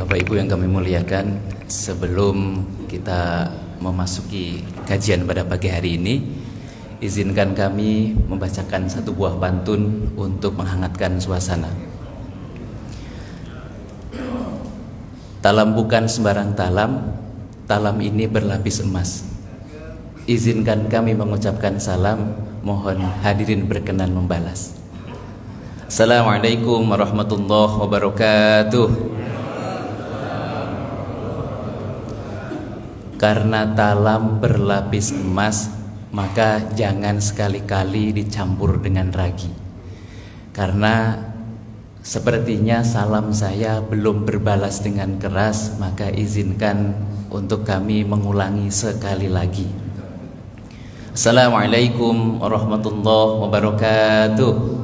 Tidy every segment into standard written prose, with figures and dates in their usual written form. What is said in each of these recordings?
Bapak Ibu yang kami muliakan, sebelum kita memasuki kajian pada pagi hari ini, izinkan kami membacakan satu buah pantun untuk menghangatkan suasana. Talam bukan sembarang talam, talam ini berlapis emas. Izinkan kami mengucapkan salam, mohon hadirin berkenan membalas. Assalamualaikum warahmatullahi wabarakatuh. Karena talam berlapis emas, maka jangan sekali-kali dicampur dengan ragi. Karena sepertinya salam saya belum berbalas dengan keras, maka izinkan untuk kami mengulangi sekali lagi. Assalamualaikum warahmatullahi wabarakatuh.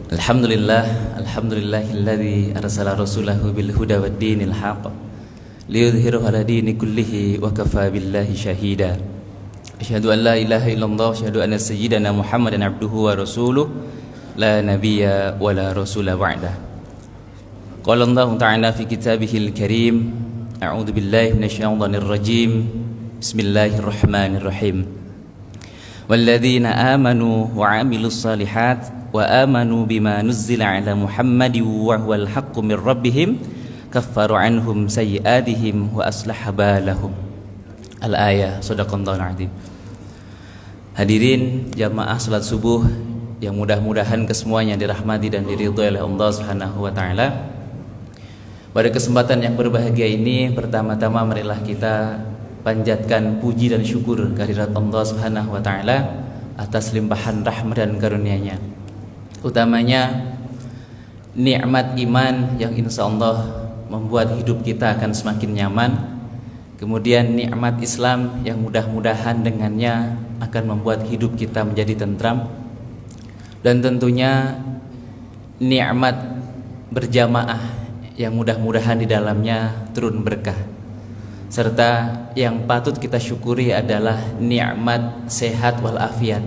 Alhamdulillahilladzi arsala rasulahu bil huda wad dinil haqq liyudhhirahu 'ala dini kullihi wa kafa billahi shahida. Asyhadu an la ilaha illallah wa asyhadu anna sayyidana Muhammadan abduhu wa rasuluh la nabiyya wa la rasula ba'dah. Qala Allah ta'ala fi kitabihil karim, a'udzu billahi minasyaitonir rajim. Bismillahirrahmanirrahim. Walladzina amanu wa 'amilus shalihat wa amanu bima nuzzila 'ala Muhammadin wa huwal haqqu mir rabbihim kaffaru 'anhum sayyi'atihim wa aslaha balahum. Al-ayah. Shadaqallahul 'adzim. Hadirin jamaah salat subuh yang mudah-mudahan kesemuanya dirahmati dan diridhoi oleh Allah Subhanahu wa taala. Pada kesempatan yang berbahagia ini, pertama-tama marilah kita panjatkan puji dan syukur kehadirat Allah Subhanahu wa taala atas limpahan rahmat dan karunia-Nya. Utamanya nikmat iman yang insyaallah membuat hidup kita akan semakin nyaman. Kemudian nikmat Islam yang mudah-mudahan dengannya akan membuat hidup kita menjadi tentram. Dan tentunya nikmat berjamaah yang mudah-mudahan di dalamnya turun berkah. Serta yang patut kita syukuri adalah nikmat sehat walafiat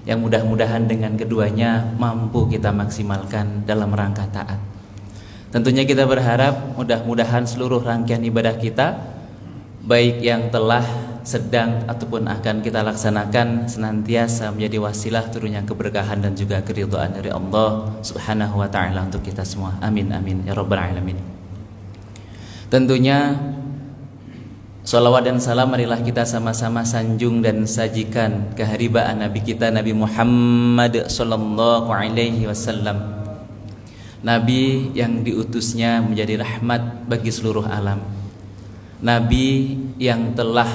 yang mudah-mudahan dengan keduanya mampu kita maksimalkan dalam rangka taat. Tentunya kita berharap mudah-mudahan seluruh rangkaian ibadah kita, baik yang telah, sedang ataupun akan kita laksanakan, senantiasa menjadi wasilah turunnya keberkahan dan juga keridhaan dari Allah Subhanahu wa taala untuk kita semua. Amin amin ya rabbal alamin. Tentunya salawat dan salam marilah kita sama-sama sanjung dan sajikan keharibaan Nabi kita Nabi Muhammad sallallahu alaihi wasallam. Nabi yang diutusnya menjadi rahmat bagi seluruh alam. Nabi yang telah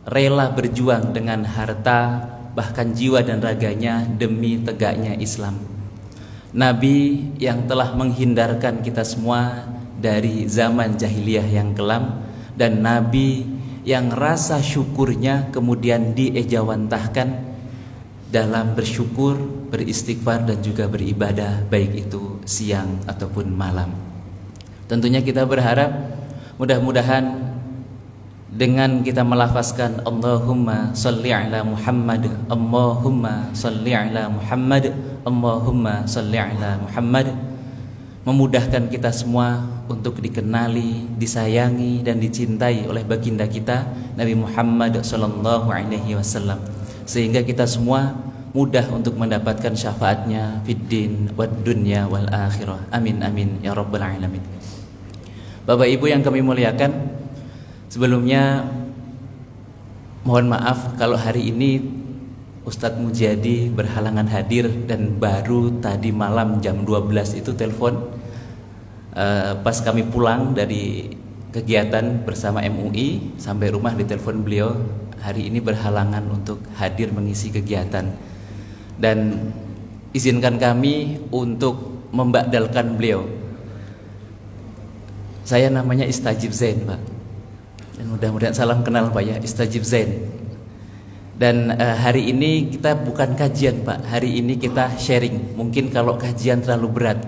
rela berjuang dengan harta bahkan jiwa dan raganya demi tegaknya Islam. Nabi yang telah menghindarkan kita semua dari zaman jahiliyah yang kelam. Dan Nabi yang rasa syukurnya kemudian diejawantahkan dalam bersyukur, beristighfar dan juga beribadah, baik itu siang ataupun malam. Tentunya kita berharap mudah-mudahan dengan kita melafazkan Allahumma salli ala Muhammad, Allahumma salli ala Muhammad, Allahumma salli ala Muhammad, memudahkan kita semua untuk dikenali, disayangi dan dicintai oleh baginda kita Nabi Muhammad sallallahu alaihi wasallam, sehingga kita semua mudah untuk mendapatkan syafaatnya fid din wad dunya wal akhirah. Amin amin ya rabbal alamin. Bapak Ibu yang kami muliakan, sebelumnya mohon maaf kalau hari ini Ustadz Mujadi berhalangan hadir dan baru tadi malam jam 12 itu telepon pas kami pulang dari kegiatan bersama MUI sampai rumah ditelepon beliau hari ini berhalangan untuk hadir mengisi kegiatan, dan izinkan kami untuk membadalkan beliau. Saya namanya Istajib Zain, Pak, dan mudah-mudahan salam kenal Pak ya, Istajib Zain. Dan hari ini kita bukan kajian Pak, hari ini kita sharing. Mungkin kalau kajian terlalu berat,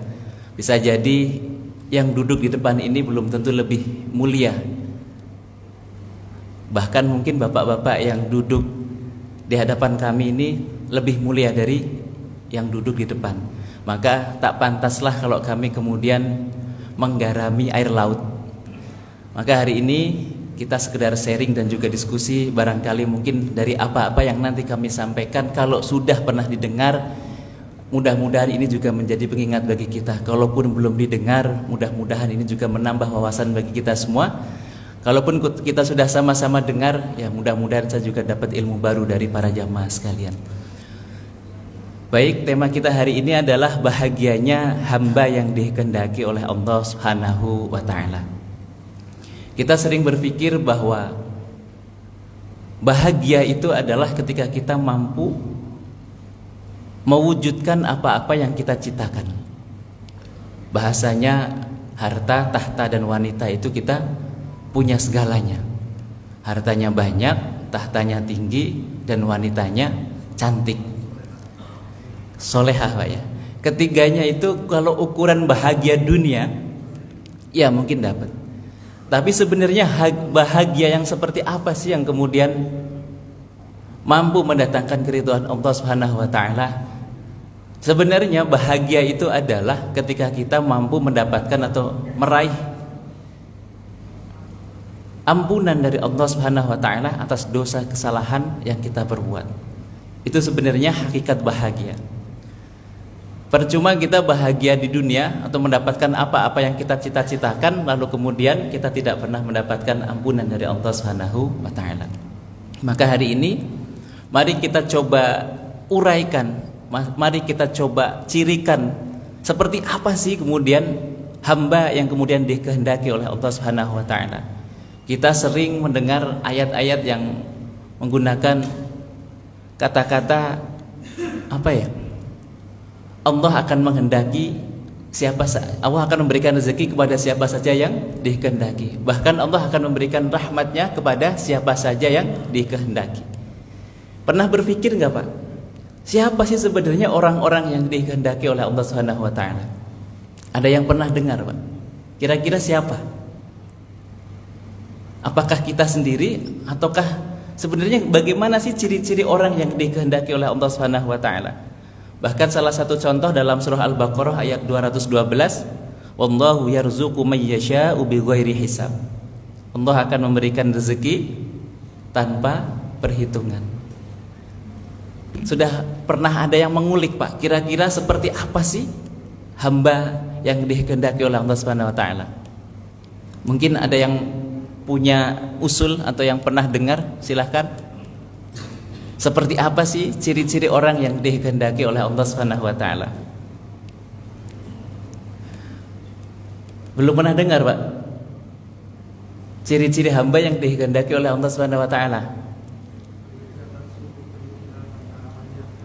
bisa jadi yang duduk di depan ini belum tentu lebih mulia. Bahkan mungkin bapak-bapak yang duduk di hadapan kami ini lebih mulia dari yang duduk di depan. Maka tak pantaslah kalau kami kemudian menggarami air laut. Maka hari ini kita sekedar sharing dan juga diskusi, barangkali mungkin dari apa-apa yang nanti kami sampaikan, kalau sudah pernah didengar, mudah-mudahan ini juga menjadi pengingat bagi kita. Kalaupun belum didengar, mudah-mudahan ini juga menambah wawasan bagi kita semua. Kalaupun kita sudah sama-sama dengar, ya mudah-mudahan saya juga dapat ilmu baru dari para jamaah sekalian. Baik, tema kita hari ini adalah bahagianya hamba yang dikehendaki oleh Allah Subhanahu wa Ta'ala. Kita sering berpikir bahwa bahagia itu adalah ketika kita mampu mewujudkan apa-apa yang kita citakan. Bahasanya harta, tahta, dan wanita itu kita punya segalanya. Hartanya banyak, tahtanya tinggi, dan wanitanya cantik, solehah Pak ya. Ketiganya itu kalau ukuran bahagia dunia, ya mungkin dapat. Tapi sebenarnya bahagia yang seperti apa sih yang kemudian mampu mendatangkan keridhaan Allah Subhanahu wa Ta'ala? Sebenarnya bahagia itu adalah ketika kita mampu mendapatkan atau meraih ampunan dari Allah Subhanahu wa Ta'ala atas dosa kesalahan yang kita perbuat. Itu sebenarnya hakikat bahagia. Percuma kita bahagia di dunia atau mendapatkan apa-apa yang kita cita-citakan, lalu kemudian kita tidak pernah mendapatkan ampunan dari Allah Subhanahu wa Ta'ala. Maka hari ini mari kita coba uraikan, mari kita coba cirikan seperti apa sih kemudian hamba yang kemudian dikehendaki oleh Allah Subhanahu wa Ta'ala. Kita sering mendengar ayat-ayat yang menggunakan kata-kata apa ya? Allah akan menghendaki siapa saja, Allah akan memberikan rezeki kepada siapa saja yang dikehendaki. Bahkan Allah akan memberikan rahmatnya kepada siapa saja yang dikehendaki. Pernah berpikir nggak Pak? Siapa sih sebenarnya orang-orang yang dikehendaki oleh Allah Subhanahu wa Ta'ala? Ada yang pernah dengar Pak? Kira-kira siapa? Apakah kita sendiri ataukah sebenarnya bagaimana sih ciri-ciri orang yang dikehendaki oleh Allah Subhanahu wa Ta'ala? Bahkan salah satu contoh dalam surah Al-Baqarah ayat 212, wallahu yarzuqu may yasha'u bighairi hisab. Allah akan memberikan rezeki tanpa perhitungan. Sudah pernah ada yang mengulik Pak, kira-kira seperti apa sih hamba yang dikehendaki oleh Allah Subhanahu wa Ta'ala? Mungkin ada yang punya usul atau yang pernah dengar, silahkan. Seperti apa sih ciri-ciri orang yang dikehendaki oleh Allah Subhanahu wa Ta'ala? Belum pernah dengar Pak? Ciri-ciri hamba yang dikehendaki oleh Allah Subhanahu wa Ta'ala?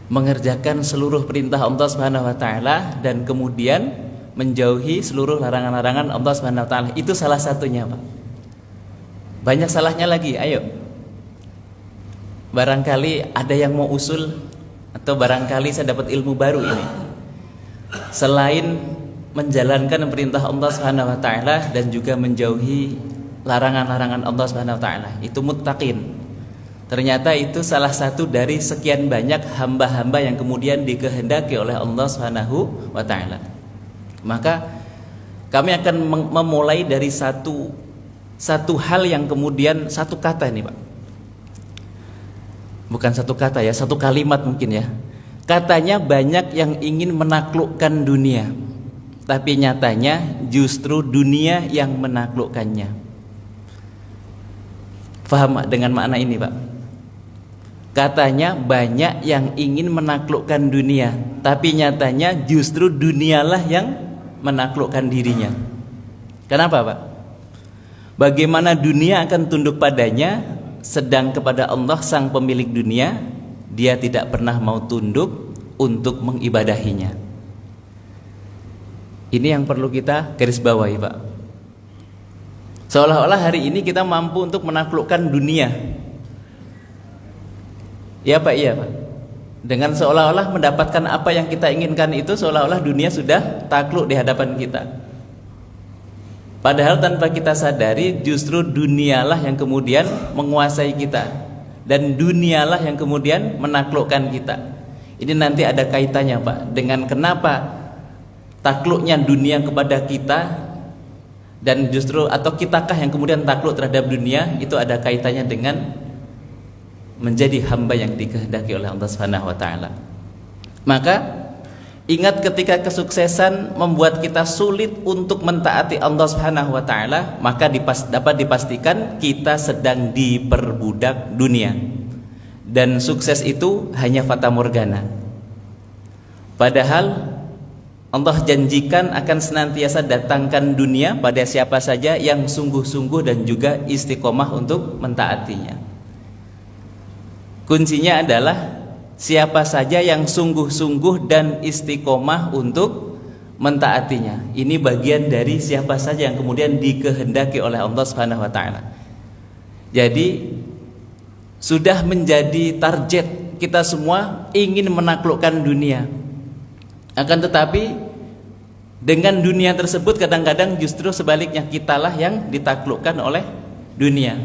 Mengerjakan seluruh perintah Allah Subhanahu wa Ta'ala dan kemudian menjauhi seluruh larangan-larangan Allah Subhanahu wa Ta'ala. Itu salah satunya Pak. Banyak salahnya lagi, ayo. Barangkali ada yang mau usul, atau barangkali saya dapat ilmu baru ini. Selain menjalankan perintah Allah Subhanahu wa Ta'ala dan juga menjauhi larangan-larangan Allah Subhanahu wa Ta'ala, itu muttaqin. Ternyata itu salah satu dari sekian banyak hamba-hamba yang kemudian dikehendaki oleh Allah Subhanahu wa Ta'ala. Maka kami akan memulai dari satu hal yang kemudian satu kata nih Pak. Bukan satu kata ya, satu kalimat mungkin ya. Katanya banyak yang ingin menaklukkan dunia, tapi nyatanya justru dunia yang menaklukkannya. Faham dengan makna ini Pak? Katanya banyak yang ingin menaklukkan dunia, tapi nyatanya justru dunialah yang menaklukkan dirinya. Kenapa Pak? Bagaimana dunia akan tunduk padanya, sedang kepada Allah sang pemilik dunia dia tidak pernah mau tunduk untuk mengibadahinya. Ini yang perlu kita garis bawahi Pak. Seolah-olah hari ini kita mampu untuk menaklukkan dunia. Ya Pak, iya Pak. Dengan seolah-olah mendapatkan apa yang kita inginkan itu, seolah-olah dunia sudah takluk di hadapan kita. Padahal tanpa kita sadari justru dunialah yang kemudian menguasai kita, dan dunialah yang kemudian menaklukkan kita. Ini nanti ada kaitannya Pak dengan kenapa takluknya dunia kepada kita, dan justru atau kitakah yang kemudian takluk terhadap dunia, itu ada kaitannya dengan menjadi hamba yang dikehendaki oleh Allah Subhanahu wa taala. Maka ingat, ketika kesuksesan membuat kita sulit untuk mentaati Allah Subhanahu wa taala, maka dapat dipastikan kita sedang diperbudak dunia. Dan sukses itu hanya fata morgana. Padahal Allah janjikan akan senantiasa datangkan dunia pada siapa saja yang sungguh-sungguh dan juga istiqomah untuk mentaatinya. Kuncinya adalah siapa saja yang sungguh-sungguh dan istiqomah untuk mentaatinya. Ini bagian dari siapa saja yang kemudian dikehendaki oleh Allah Subhanahu wa taala. Jadi sudah menjadi target kita semua ingin menaklukkan dunia. Akan tetapi dengan dunia tersebut kadang-kadang justru sebaliknya, kitalah yang ditaklukkan oleh dunia.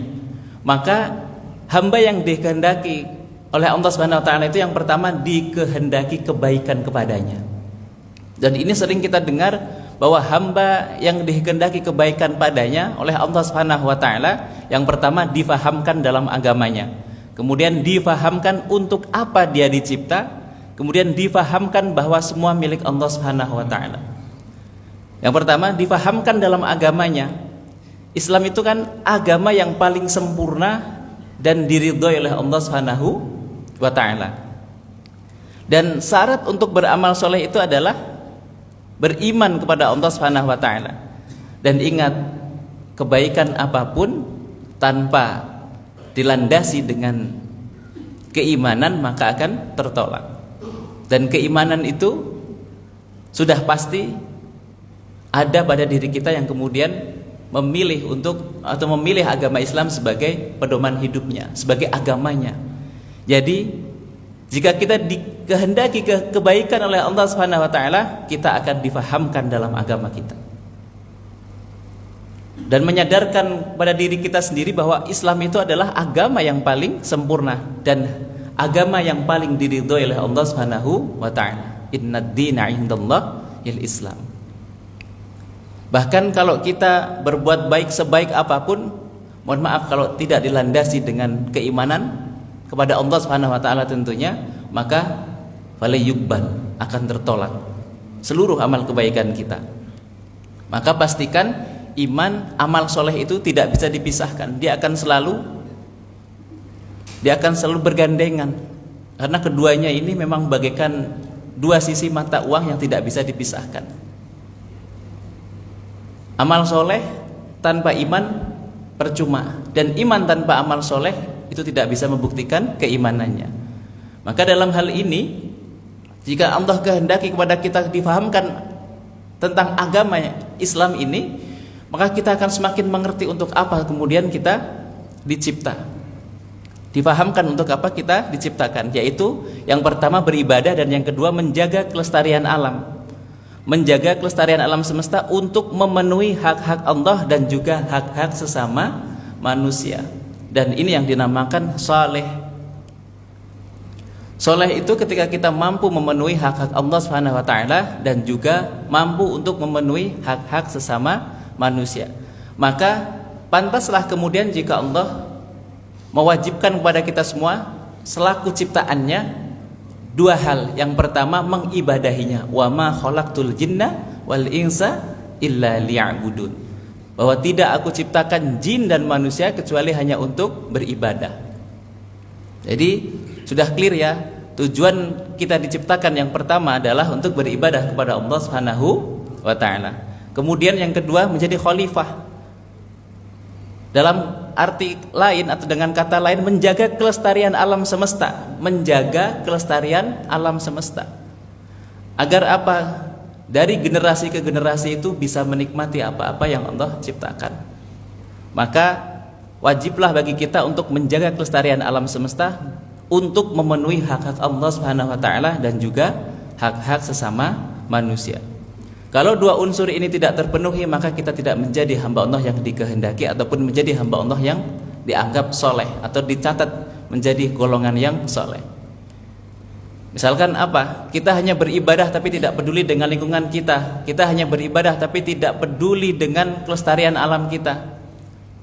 Maka hamba yang dikehendaki oleh Allah Subhanahu wa taala itu yang pertama dikehendaki kebaikan kepadanya. Dan ini sering kita dengar bahwa hamba yang dikehendaki kebaikan padanya oleh Allah Subhanahu wa taala, yang pertama difahamkan dalam agamanya. Kemudian difahamkan untuk apa dia dicipta, kemudian difahamkan bahwa semua milik Allah Subhanahu wa taala. Yang pertama difahamkan dalam agamanya. Islam itu kan agama yang paling sempurna dan diridhoi oleh Allah Subhanahu wa taala. Dan syarat untuk beramal soleh itu adalah beriman kepada Allah Subhanahu wa taala. Dan ingat, kebaikan apapun tanpa dilandasi dengan keimanan maka akan tertolak. Dan keimanan itu sudah pasti ada pada diri kita yang kemudian memilih agama Islam sebagai pedoman hidupnya, sebagai agamanya. Jadi jika kita dikehendaki kebaikan oleh Allah Subhanahu wa taala, kita akan difahamkan dalam agama kita. Dan menyadarkan pada diri kita sendiri bahwa Islam itu adalah agama yang paling sempurna dan agama yang paling diridhoi oleh Allah Subhanahu wa taala. Innad dina 'indallahil Islam. Bahkan kalau kita berbuat baik sebaik apapun, mohon maaf kalau tidak dilandasi dengan keimanan kepada Allah Subhanahu wa taala tentunya, maka falyuqbal, akan tertolak seluruh amal kebaikan kita. Maka pastikan iman, amal soleh itu tidak bisa dipisahkan. Dia akan selalu bergandengan, karena keduanya ini memang bagaikan dua sisi mata uang yang tidak bisa dipisahkan. Amal soleh tanpa iman percuma, dan iman tanpa amal soleh itu tidak bisa membuktikan keimanannya. Maka dalam hal ini, jika Allah kehendaki kepada kita difahamkan tentang agama Islam ini, maka kita akan semakin mengerti untuk apa kemudian kita dicipta. Difahamkan untuk apa kita diciptakan, yaitu yang pertama beribadah, dan yang kedua menjaga kelestarian alam. Menjaga kelestarian alam semesta untuk memenuhi hak-hak Allah dan juga hak-hak sesama manusia. Dan ini yang dinamakan saleh. Saleh itu ketika kita mampu memenuhi hak-hak Allah Subhanahu wa taala dan juga mampu untuk memenuhi hak-hak sesama manusia. Maka pantaslah kemudian jika Allah mewajibkan kepada kita semua selaku ciptaannya dua hal. Yang pertama mengibadahinya, wa ma khalaqtul jinna wal insa illa liya'budun, bahwa tidak aku ciptakan jin dan manusia kecuali hanya untuk beribadah. Jadi sudah clear ya, tujuan kita diciptakan yang pertama adalah untuk beribadah kepada Allah Subhanahu wa taala. Kemudian yang kedua menjadi khalifah. Dalam arti lain atau dengan kata lain, menjaga kelestarian alam semesta. Menjaga kelestarian alam semesta. Agar apa? Dari generasi ke generasi itu bisa menikmati apa-apa yang Allah ciptakan. Maka wajiblah bagi kita untuk menjaga kelestarian alam semesta, untuk memenuhi hak-hak Allah Subhanahu wa taala dan juga hak-hak sesama manusia. Kalau dua unsur ini tidak terpenuhi, maka kita tidak menjadi hamba Allah yang dikehendaki ataupun menjadi hamba Allah yang dianggap soleh atau dicatat menjadi golongan yang soleh. Misalkan apa? Kita hanya beribadah tapi tidak peduli dengan lingkungan kita. Kita hanya beribadah tapi tidak peduli dengan kelestarian alam kita.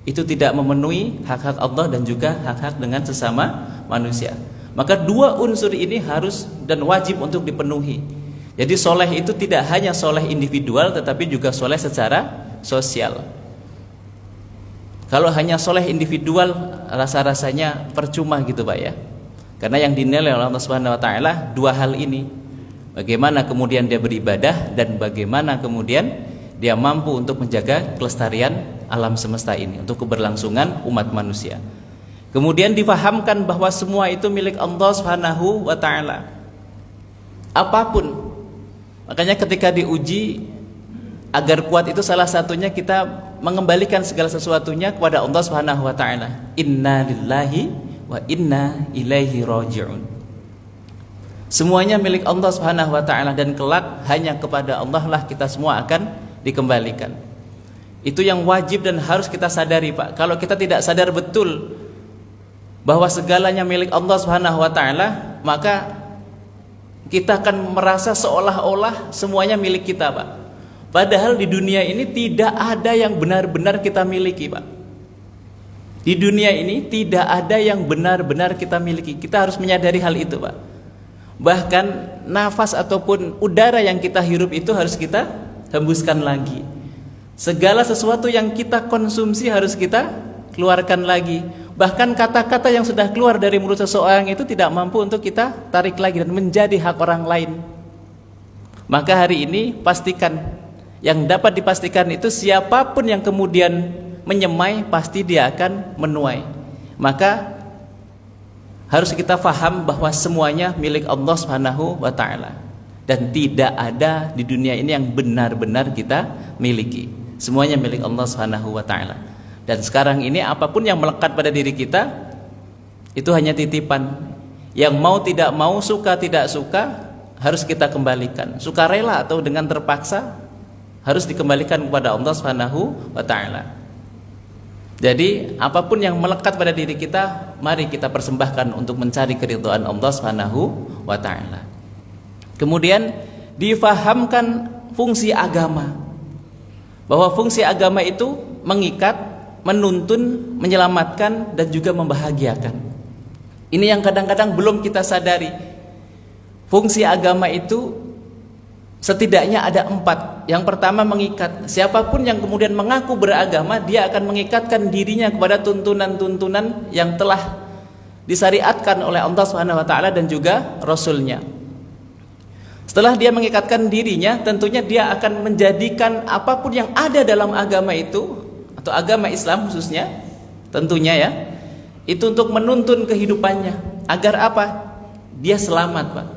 Itu tidak memenuhi hak-hak Allah dan juga hak-hak dengan sesama manusia. Maka dua unsur ini harus dan wajib untuk dipenuhi. Jadi soleh itu tidak hanya soleh individual tetapi juga soleh secara sosial. Kalau hanya soleh individual rasa-rasanya percuma gitu Pak ya. Karena yang dinilai oleh Allah Subhanahu wa taala dua hal ini. Bagaimana kemudian dia beribadah dan bagaimana kemudian dia mampu untuk menjaga kelestarian alam semesta ini untuk keberlangsungan umat manusia. Kemudian difahamkan bahwa semua itu milik Allah Subhanahu wa taala. Apapun. Makanya ketika diuji agar kuat itu salah satunya kita mengembalikan segala sesuatunya kepada Allah Subhanahu wa taala. Inna lillahi wa inna ilaihi raji'un. Semuanya milik Allah Subhanahu wa taala dan kelak hanya kepada Allah lah kita semua akan dikembalikan. Itu yang wajib dan harus kita sadari Pak. Kalau kita tidak sadar betul bahwa segalanya milik Allah Subhanahu wa taala, maka kita akan merasa seolah-olah semuanya milik kita Pak. Padahal di dunia ini tidak ada yang benar-benar kita miliki Pak. Di dunia ini tidak ada yang benar-benar kita miliki. Kita harus menyadari hal itu Pak. Bahkan nafas ataupun udara yang kita hirup itu harus kita hembuskan lagi. Segala sesuatu yang kita konsumsi harus kita keluarkan lagi. Bahkan kata-kata yang sudah keluar dari mulut seseorang itu tidak mampu untuk kita tarik lagi dan menjadi hak orang lain. Maka hari ini pastikan, yang dapat dipastikan itu siapapun yang kemudian menyemai pasti dia akan menuai. Maka harus kita faham bahwa semuanya milik Allah Subhanahu wa taala dan tidak ada di dunia ini yang benar-benar kita miliki. Semuanya milik Allah Subhanahu wa taala. Dan sekarang ini apapun yang melekat pada diri kita itu hanya titipan. Yang mau tidak mau, suka tidak suka harus kita kembalikan. Sukarela atau dengan terpaksa harus dikembalikan kepada Allah Subhanahu wa taala. Jadi apapun yang melekat pada diri kita, mari kita persembahkan untuk mencari keridhaan Allah Subhanahu wa taala. Kemudian difahamkan fungsi agama. Bahwa fungsi agama itu mengikat, menuntun, menyelamatkan dan juga membahagiakan. Ini yang kadang-kadang belum kita sadari. Fungsi agama itu setidaknya ada 4. Yang pertama mengikat. Siapapun yang kemudian mengaku beragama, dia akan mengikatkan dirinya kepada tuntunan-tuntunan yang telah disyariatkan oleh Allah Subhanahu wa taala dan juga Rasulnya. Setelah dia mengikatkan dirinya, tentunya dia akan menjadikan apapun yang ada dalam agama itu, atau agama Islam khususnya, tentunya ya, itu untuk menuntun kehidupannya. Agar apa? Dia selamat Pak.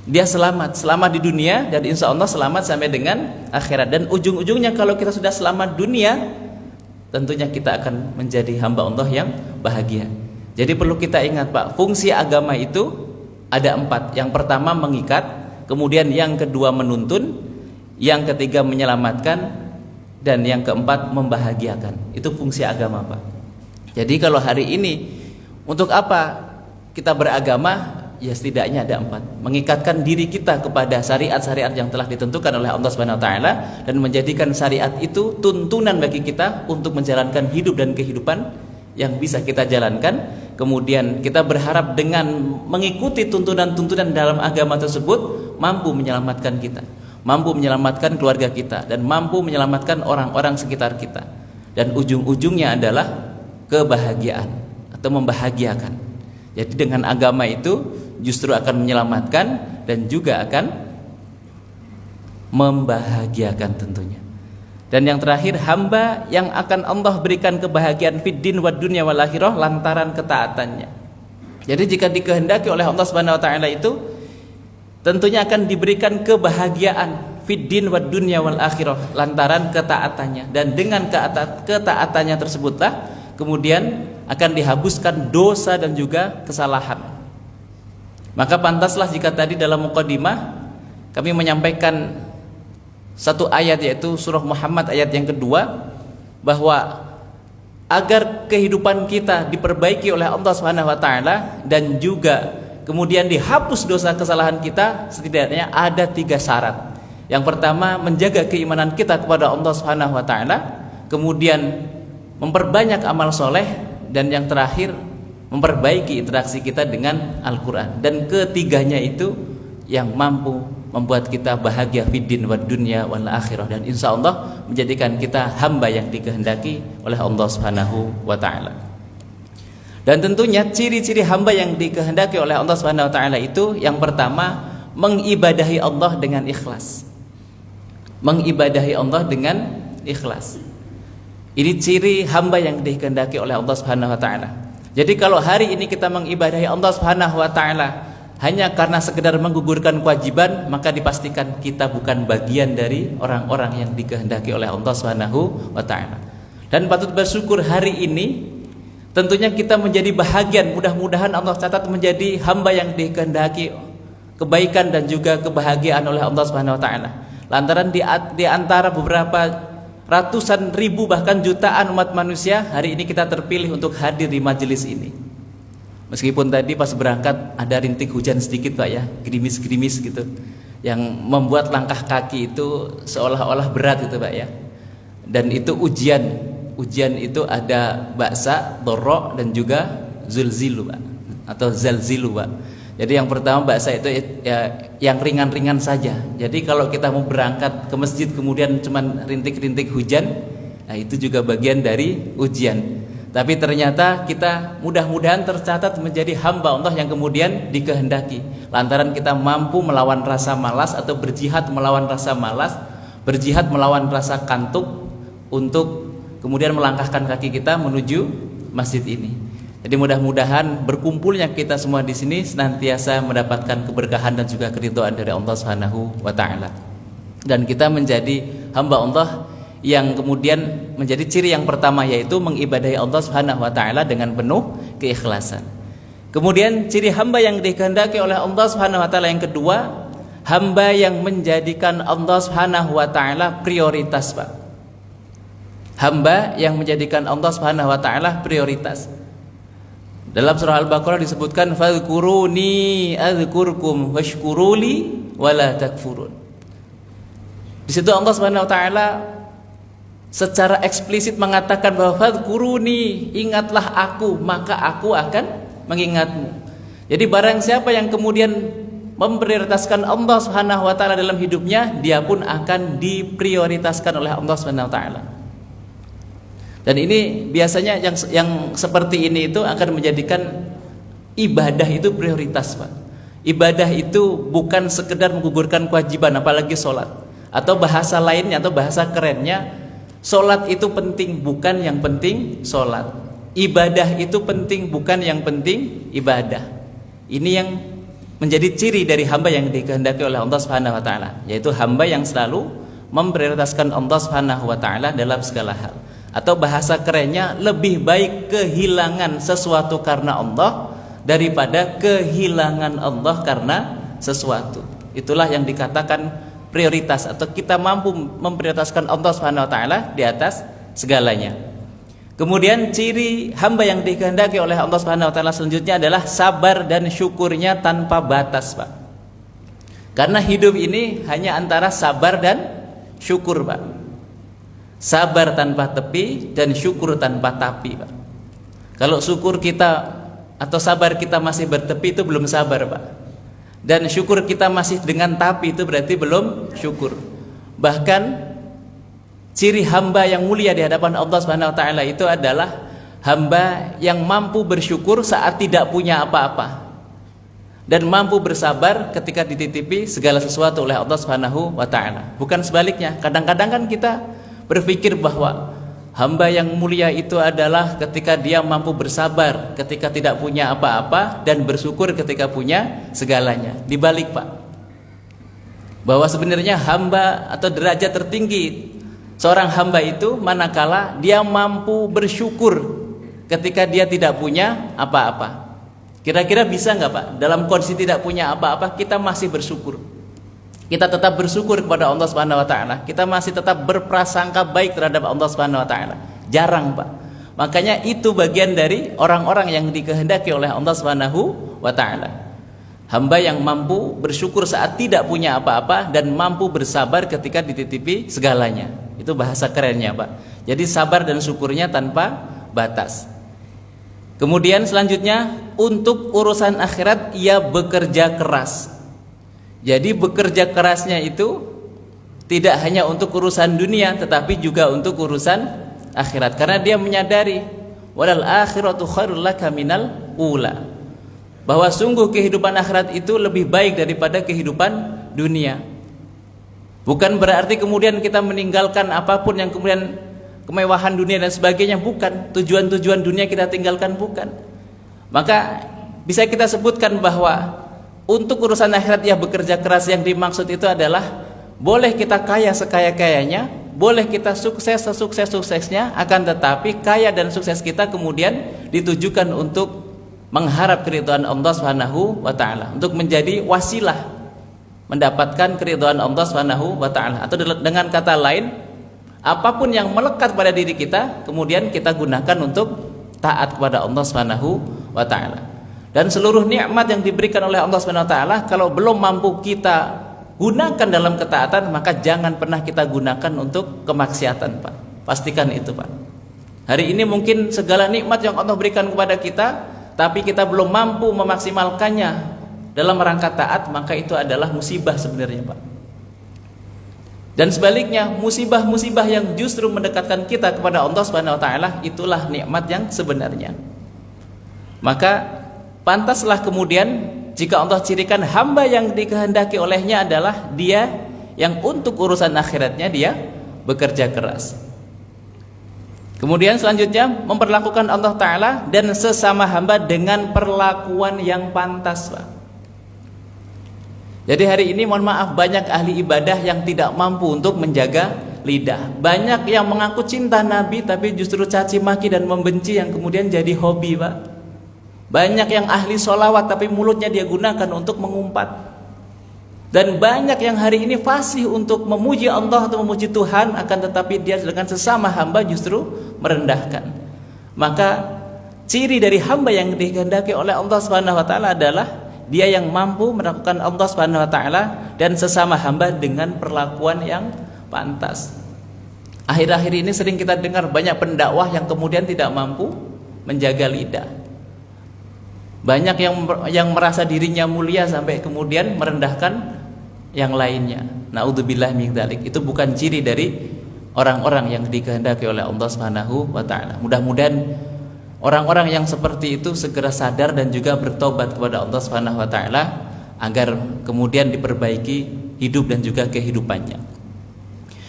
Dia selamat di dunia dan insya Allah selamat sampai dengan akhirat. Dan ujung-ujungnya kalau kita sudah selamat dunia, tentunya kita akan menjadi hamba Allah yang bahagia. Jadi perlu kita ingat Pak, fungsi agama itu ada 4. Yang pertama mengikat, kemudian yang kedua menuntun, yang ketiga menyelamatkan, dan yang keempat membahagiakan. Itu fungsi agama Pak. Jadi kalau hari ini untuk apa kita beragama? Ya setidaknya ada 4. Mengikatkan diri kita kepada syariat-syariat yang telah ditentukan oleh Allah Subhanahu wa taala dan menjadikan syariat itu tuntunan bagi kita untuk menjalankan hidup dan kehidupan yang bisa kita jalankan. Kemudian kita berharap dengan mengikuti tuntunan-tuntunan dalam agama tersebut mampu menyelamatkan kita, mampu menyelamatkan keluarga kita dan mampu menyelamatkan orang-orang sekitar kita. Dan ujung-ujungnya adalah kebahagiaan atau membahagiakan. Jadi dengan agama itu justru akan menyelamatkan dan juga akan membahagiakan tentunya. Dan yang terakhir, hamba yang akan Allah berikan kebahagiaan fid din wad dunya wal akhirah lantaran ketaatannya. Jadi jika dikehendaki oleh Allah Subhanahu wa taala itu tentunya akan diberikan kebahagiaan fid din wad dunya wal akhirah lantaran ketaatannya, dan dengan ketaatannya tersebutlah kemudian akan dihapuskan dosa dan juga kesalahan. Maka pantaslah jika tadi dalam muqaddimah kami menyampaikan satu ayat, yaitu surah Muhammad ayat yang kedua, bahwa agar kehidupan kita diperbaiki oleh Allah Subhanahu wa taala dan juga kemudian dihapus dosa kesalahan kita, setidaknya ada 3 syarat. Yang pertama, menjaga keimanan kita kepada Allah Subhanahu wa taala, kemudian memperbanyak amal soleh, dan yang terakhir memperbaiki interaksi kita dengan Al-Quran. Dan ketiganya itu yang mampu membuat kita bahagia fiddin wa dunya wal akhirah, dan insya Allah menjadikan kita hamba yang dikehendaki oleh Allah Subhanahu wa taala. Dan tentunya ciri-ciri hamba yang dikehendaki oleh Allah Subhanahu wa taala itu, yang pertama, mengibadahi Allah dengan ikhlas. Mengibadahi Allah dengan ikhlas. Ini ciri hamba yang dikehendaki oleh Allah Subhanahu wa taala. Jadi kalau hari ini kita mengibadahi Allah Subhanahu wa taala hanya karena sekedar menggugurkan kewajiban, maka dipastikan kita bukan bagian dari orang-orang yang dikehendaki oleh Allah Subhanahu wa taala. Dan patut bersyukur hari ini tentunya kita menjadi bahagian, mudah-mudahan Allah catat menjadi hamba yang dikehendaki kebaikan dan juga kebahagiaan oleh Allah Subhanahu wa taala. Lantaran di antara beberapa ratusan ribu bahkan jutaan umat manusia, hari ini kita terpilih untuk hadir di majelis ini. Meskipun tadi pas berangkat ada rintik hujan sedikit Pak ya, gerimis-gerimis gitu, yang membuat langkah kaki itu seolah-olah berat gitu Pak ya. Dan itu ujian itu ada baksa, dorok, dan juga zulzilu Pak, atau zalzilu Pak. Jadi yang pertama baksa itu ya yang ringan-ringan saja. Jadi kalau kita mau berangkat ke masjid kemudian cuman rintik-rintik hujan, nah itu juga bagian dari ujian. Tapi ternyata kita mudah-mudahan tercatat menjadi hamba Allah yang kemudian dikehendaki, lantaran kita mampu melawan rasa malas atau berjihad melawan rasa malas, berjihad melawan rasa kantuk untuk kemudian melangkahkan kaki kita menuju masjid ini. Jadi mudah-mudahan berkumpulnya kita semua di sini senantiasa mendapatkan keberkahan dan juga keridhaan dari Allah Subhanahu wa taala. Dan kita menjadi hamba Allah yang kemudian menjadi ciri yang pertama, yaitu mengibadahi Allah Subhanahu wa taala dengan penuh keikhlasan. Kemudian ciri hamba yang dikehendaki oleh Allah Subhanahu wa taala yang kedua, hamba yang menjadikan Allah Subhanahu wa taala prioritas, Pak. Hamba yang menjadikan Allah Subhanahu wa taala prioritas. Dalam surah Al-Baqarah disebutkan fadhkuruni adzkurkum washkuruli wala takfurun. Di situ Allah Subhanahu wa taala secara eksplisit mengatakan bahwa fadhkuruni, ingatlah aku maka aku akan mengingatmu. Jadi barang siapa yang kemudian memprioritaskan Allah Subhanahu wa taala dalam hidupnya, dia pun akan diprioritaskan oleh Allah Subhanahu wa taala. Dan ini biasanya yang seperti ini itu akan menjadikan ibadah itu prioritas, Pak. Ibadah itu bukan sekedar menggugurkan kewajiban, apalagi sholat. Atau bahasa lainnya atau bahasa kerennya, sholat itu penting, bukan yang penting sholat. Ibadah itu penting, bukan yang penting ibadah. Ini yang menjadi ciri dari hamba yang dikehendaki oleh Allah Subhanahu wa taala, yaitu hamba yang selalu memprioritaskan Allah Subhanahu wa taala dalam segala hal. Atau bahasa kerennya, lebih baik kehilangan sesuatu karena Allah daripada kehilangan Allah karena sesuatu. Itulah yang dikatakan prioritas, atau kita mampu memprioritaskan Allah Subhanahu wa taala di atas segalanya. Kemudian ciri hamba yang dikehendaki oleh Allah Subhanahu wa taala selanjutnya adalah sabar dan syukurnya tanpa batas, Pak. Karena hidup ini hanya antara sabar dan syukur, Pak. Sabar tanpa tepi dan syukur tanpa tapi, Pak. Kalau syukur kita atau sabar kita masih bertepi, itu belum sabar, Pak. Dan syukur kita masih dengan tapi, itu berarti belum syukur. Bahkan ciri hamba yang mulia di hadapan Allah Subhanahu wa taala itu adalah hamba yang mampu bersyukur saat tidak punya apa-apa, dan mampu bersabar ketika dititipi segala sesuatu oleh Allah Subhanahu wa taala. Bukan sebaliknya. Kadang-kadang kan kita berpikir bahwa hamba yang mulia itu adalah ketika dia mampu bersabar ketika tidak punya apa-apa dan bersyukur ketika punya segalanya. Dibalik, Pak. Bahwa sebenarnya hamba atau derajat tertinggi seorang hamba itu manakala dia mampu bersyukur ketika dia tidak punya apa-apa. Kira-kira bisa nggak, Pak? Dalam kondisi tidak punya apa-apa kita masih bersyukur. Kita tetap bersyukur kepada Allah Subhanahu wa taala. Kita masih tetap berprasangka baik terhadap Allah Subhanahu wa taala. Jarang, Pak. Makanya itu bagian dari orang-orang yang dikehendaki oleh Allah Subhanahu wa taala. Hamba yang mampu bersyukur saat tidak punya apa-apa dan mampu bersabar ketika dititipi segalanya. Itu bahasa kerennya, Pak. Jadi sabar dan syukurnya tanpa batas. Kemudian selanjutnya, untuk urusan akhirat ia bekerja keras. Jadi bekerja kerasnya itu tidak hanya untuk urusan dunia, tetapi juga untuk urusan akhirat. Karena dia menyadari walal akhiratu khairul laka minal ula, bahwa sungguh kehidupan akhirat itu lebih baik daripada kehidupan dunia. Bukan berarti kemudian kita meninggalkan apapun yang kemudian kemewahan dunia dan sebagainya, bukan. Tujuan-tujuan dunia kita tinggalkan, bukan. Maka bisa kita sebutkan bahwa untuk urusan akhirat ya bekerja keras, yang dimaksud itu adalah boleh kita kaya sekaya-kayanya, boleh kita sukses sesukses-suksesnya, akan tetapi kaya dan sukses kita kemudian ditujukan untuk mengharap keridhaan Allah Subhanahu wa taala, untuk menjadi wasilah mendapatkan keridhaan Allah Subhanahu wa taala. Atau dengan kata lain, apapun yang melekat pada diri kita kemudian kita gunakan untuk taat kepada Allah Subhanahu wa taala. Dan seluruh nikmat yang diberikan oleh Allah Subhanahu wa taala kalau belum mampu kita gunakan dalam ketaatan, maka jangan pernah kita gunakan untuk kemaksiatan, Pak. Pastikan itu, Pak. Hari ini mungkin segala nikmat yang Allah berikan kepada kita, tapi kita belum mampu memaksimalkannya dalam rangka taat, maka itu adalah musibah sebenarnya, Pak. Dan sebaliknya, musibah-musibah yang justru mendekatkan kita kepada Allah Subhanahu wa taala, itulah nikmat yang sebenarnya. Maka pantaslah kemudian jika Allah cirikan hamba yang dikehendaki olehnya adalah dia yang untuk urusan akhiratnya dia bekerja keras. Kemudian selanjutnya memperlakukan Allah Ta'ala dan sesama hamba dengan perlakuan yang pantas, Pak. Jadi hari ini mohon maaf, banyak ahli ibadah yang tidak mampu untuk menjaga lidah. Banyak yang mengaku cinta Nabi tapi justru caci maki dan membenci yang kemudian jadi hobi, Pak. Banyak yang ahli sholawat tapi mulutnya dia gunakan untuk mengumpat. Dan banyak yang hari ini fasih untuk memuji Allah atau memuji Tuhan, akan tetapi dia dengan sesama hamba justru merendahkan. Maka ciri dari hamba yang dikehendaki oleh Allah Subhanahu wa taala adalah dia yang mampu melakukan Allah Subhanahu wa taala dan sesama hamba dengan perlakuan yang pantas. Akhir-akhir ini sering kita dengar banyak pendakwah yang kemudian tidak mampu menjaga lidah. Banyak yang merasa dirinya mulia sampai kemudian merendahkan yang lainnya. Naudzubillah min dzalik. Itu bukan ciri dari orang-orang yang dikehendaki oleh Allah Subhanahu wa taala. Mudah-mudahan orang-orang yang seperti itu segera sadar dan juga bertobat kepada Allah Subhanahu wa taala agar kemudian diperbaiki hidup dan juga kehidupannya.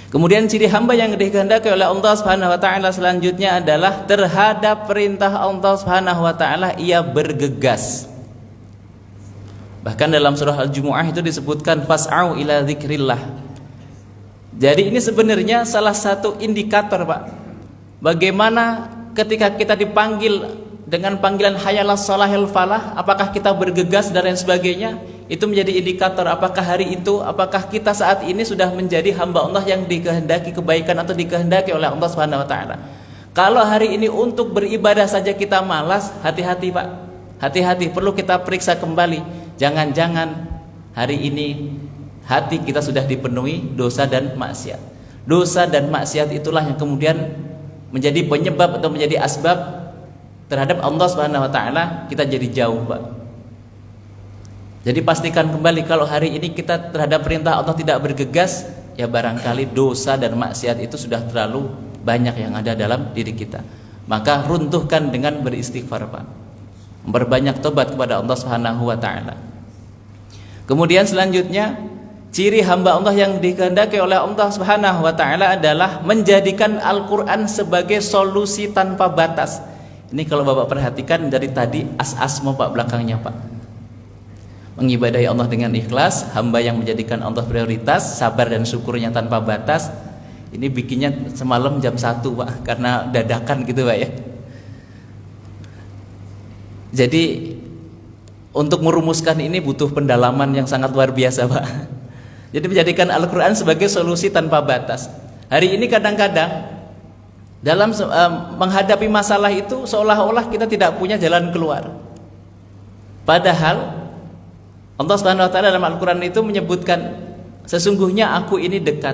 Kemudian ciri hamba yang dikehendaki oleh Allah Subhanahu wa taala selanjutnya adalah terhadap perintah Allah Subhanahu wa taala ia bergegas. Bahkan dalam surah Al-Jumu'ah itu disebutkan fas'au ila dzikrillah. Jadi ini sebenarnya salah satu indikator, Pak. Bagaimana ketika kita dipanggil dengan panggilan hayalas salahil falah, apakah kita bergegas dan lain sebagainya? Itu menjadi indikator apakah hari itu, apakah kita saat ini sudah menjadi hamba Allah yang dikehendaki kebaikan atau dikehendaki oleh Allah Subhanahu wa taala. Kalau hari ini untuk beribadah saja kita malas, hati-hati, Pak. Hati-hati, perlu kita periksa kembali. Jangan-jangan hari ini hati kita sudah dipenuhi dosa dan maksiat. Dosa dan maksiat itulah yang kemudian menjadi penyebab atau menjadi asbab terhadap Allah Subhanahu wa taala kita jadi jauh, Pak. Jadi pastikan kembali kalau hari ini kita terhadap perintah Allah tidak bergegas, ya barangkali dosa dan maksiat itu sudah terlalu banyak yang ada dalam diri kita. Maka runtuhkan dengan beristighfar, Pak. Berbanyak tobat kepada Allah Subhanahu wa taala. Kemudian selanjutnya, ciri hamba Allah yang dikehendaki oleh Allah Subhanahu wa taala adalah menjadikan Al-Qur'an sebagai solusi tanpa batas. Ini kalau Bapak perhatikan dari tadi as-asmo, Pak, belakangnya, Pak. Mengibadahi Allah dengan ikhlas, hamba yang menjadikan Allah prioritas, sabar dan syukurnya tanpa batas. Ini bikinnya semalam jam 1, Pak, karena dadakan gitu, Pak, ya. Jadi untuk merumuskan ini butuh pendalaman yang sangat luar biasa, Pak. Jadi menjadikan Al-Quran sebagai solusi tanpa batas. Hari ini kadang-kadang dalam menghadapi masalah itu seolah-olah kita tidak punya jalan keluar. Padahal Allah Subhanahu wa taala dalam Al-Qur'an itu menyebutkan, sesungguhnya aku ini dekat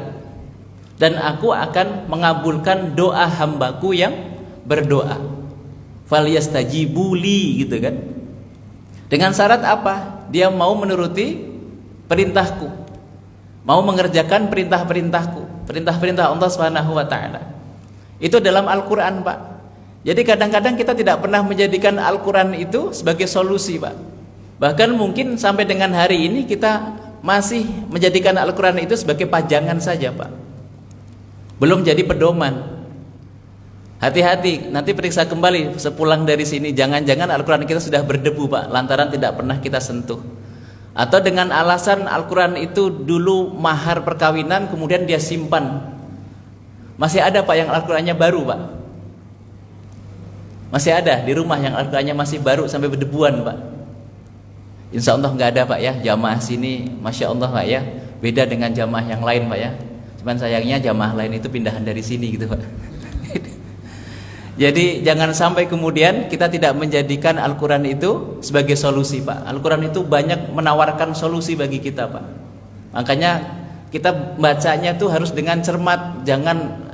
dan aku akan mengabulkan doa hambaku yang berdoa. Falyastajibuli, gitu kan. Dengan syarat apa? Dia mau menuruti perintahku, mau mengerjakan perintah-perintahku, perintah-perintah Allah Subhanahu wa taala. Itu dalam Al-Qur'an, Pak. Jadi kadang-kadang kita tidak pernah menjadikan Al-Qur'an itu sebagai solusi, Pak. Bahkan mungkin sampai dengan hari ini kita masih menjadikan Al-Qur'an itu sebagai pajangan saja, Pak. Belum jadi pedoman. Hati-hati, nanti periksa kembali sepulang dari sini, jangan-jangan Al-Qur'an kita sudah berdebu, Pak, lantaran tidak pernah kita sentuh. Atau dengan alasan Al-Qur'an itu dulu mahar perkawinan, kemudian dia simpan. Masih ada, Pak, yang Al-Qur'annya baru, Pak. Masih ada di rumah yang Al-Qur'annya masih baru sampai berdebuan, Pak. Insya Allah nggak ada, Pak, ya. Jamaah sini Masya Allah, Pak, ya, beda dengan jamaah yang lain, Pak, ya. Cuman sayangnya jamaah lain itu pindahan dari sini gitu, Pak. Jadi jangan sampai kemudian kita tidak menjadikan Al-Qur'an itu sebagai solusi, Pak. Al-Qur'an itu banyak menawarkan solusi bagi kita, Pak. Makanya kita bacanya tuh harus dengan cermat, jangan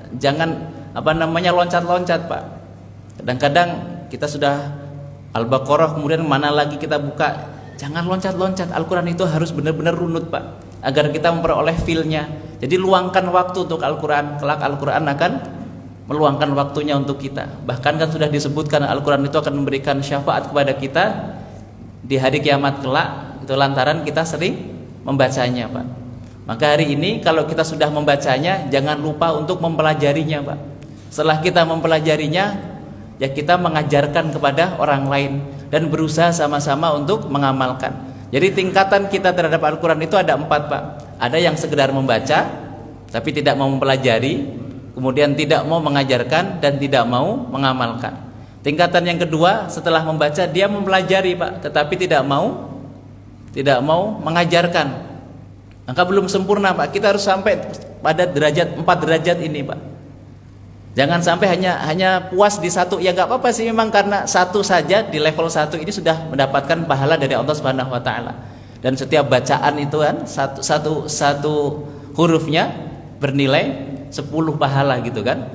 loncat-loncat, Pak. Kadang-kadang kita sudah Al-Baqarah, kemudian mana lagi kita buka. Jangan loncat-loncat. Al-Qur'an itu harus benar-benar runut, Pak, agar kita memperoleh feel-nya. Jadi luangkan waktu untuk Al-Qur'an. Kelak Al-Qur'an akan meluangkan waktunya untuk kita. Bahkan kan sudah disebutkan Al-Qur'an itu akan memberikan syafaat kepada kita di hari kiamat kelak. Itu lantaran kita sering membacanya, Pak. Maka hari ini kalau kita sudah membacanya, jangan lupa untuk mempelajarinya, Pak. Setelah kita mempelajarinya, ya kita mengajarkan kepada orang lain dan berusaha sama-sama untuk mengamalkan. Jadi tingkatan kita terhadap Al-Qur'an itu ada 4, Pak. Ada yang sekedar membaca tapi tidak mau mempelajari, kemudian tidak mau mengajarkan dan tidak mau mengamalkan. Tingkatan yang kedua, setelah membaca dia mempelajari, Pak, tetapi tidak mau mengajarkan. Maka belum sempurna, Pak. Kita harus sampai pada 4 derajat ini, Pak. Jangan sampai hanya puas di satu. Ya nggak apa-apa sih, memang karena satu saja di level 1 ini sudah mendapatkan pahala dari Allah Subhanahu wa taala. Dan setiap bacaan itu kan satu hurufnya bernilai 10 pahala, gitu kan.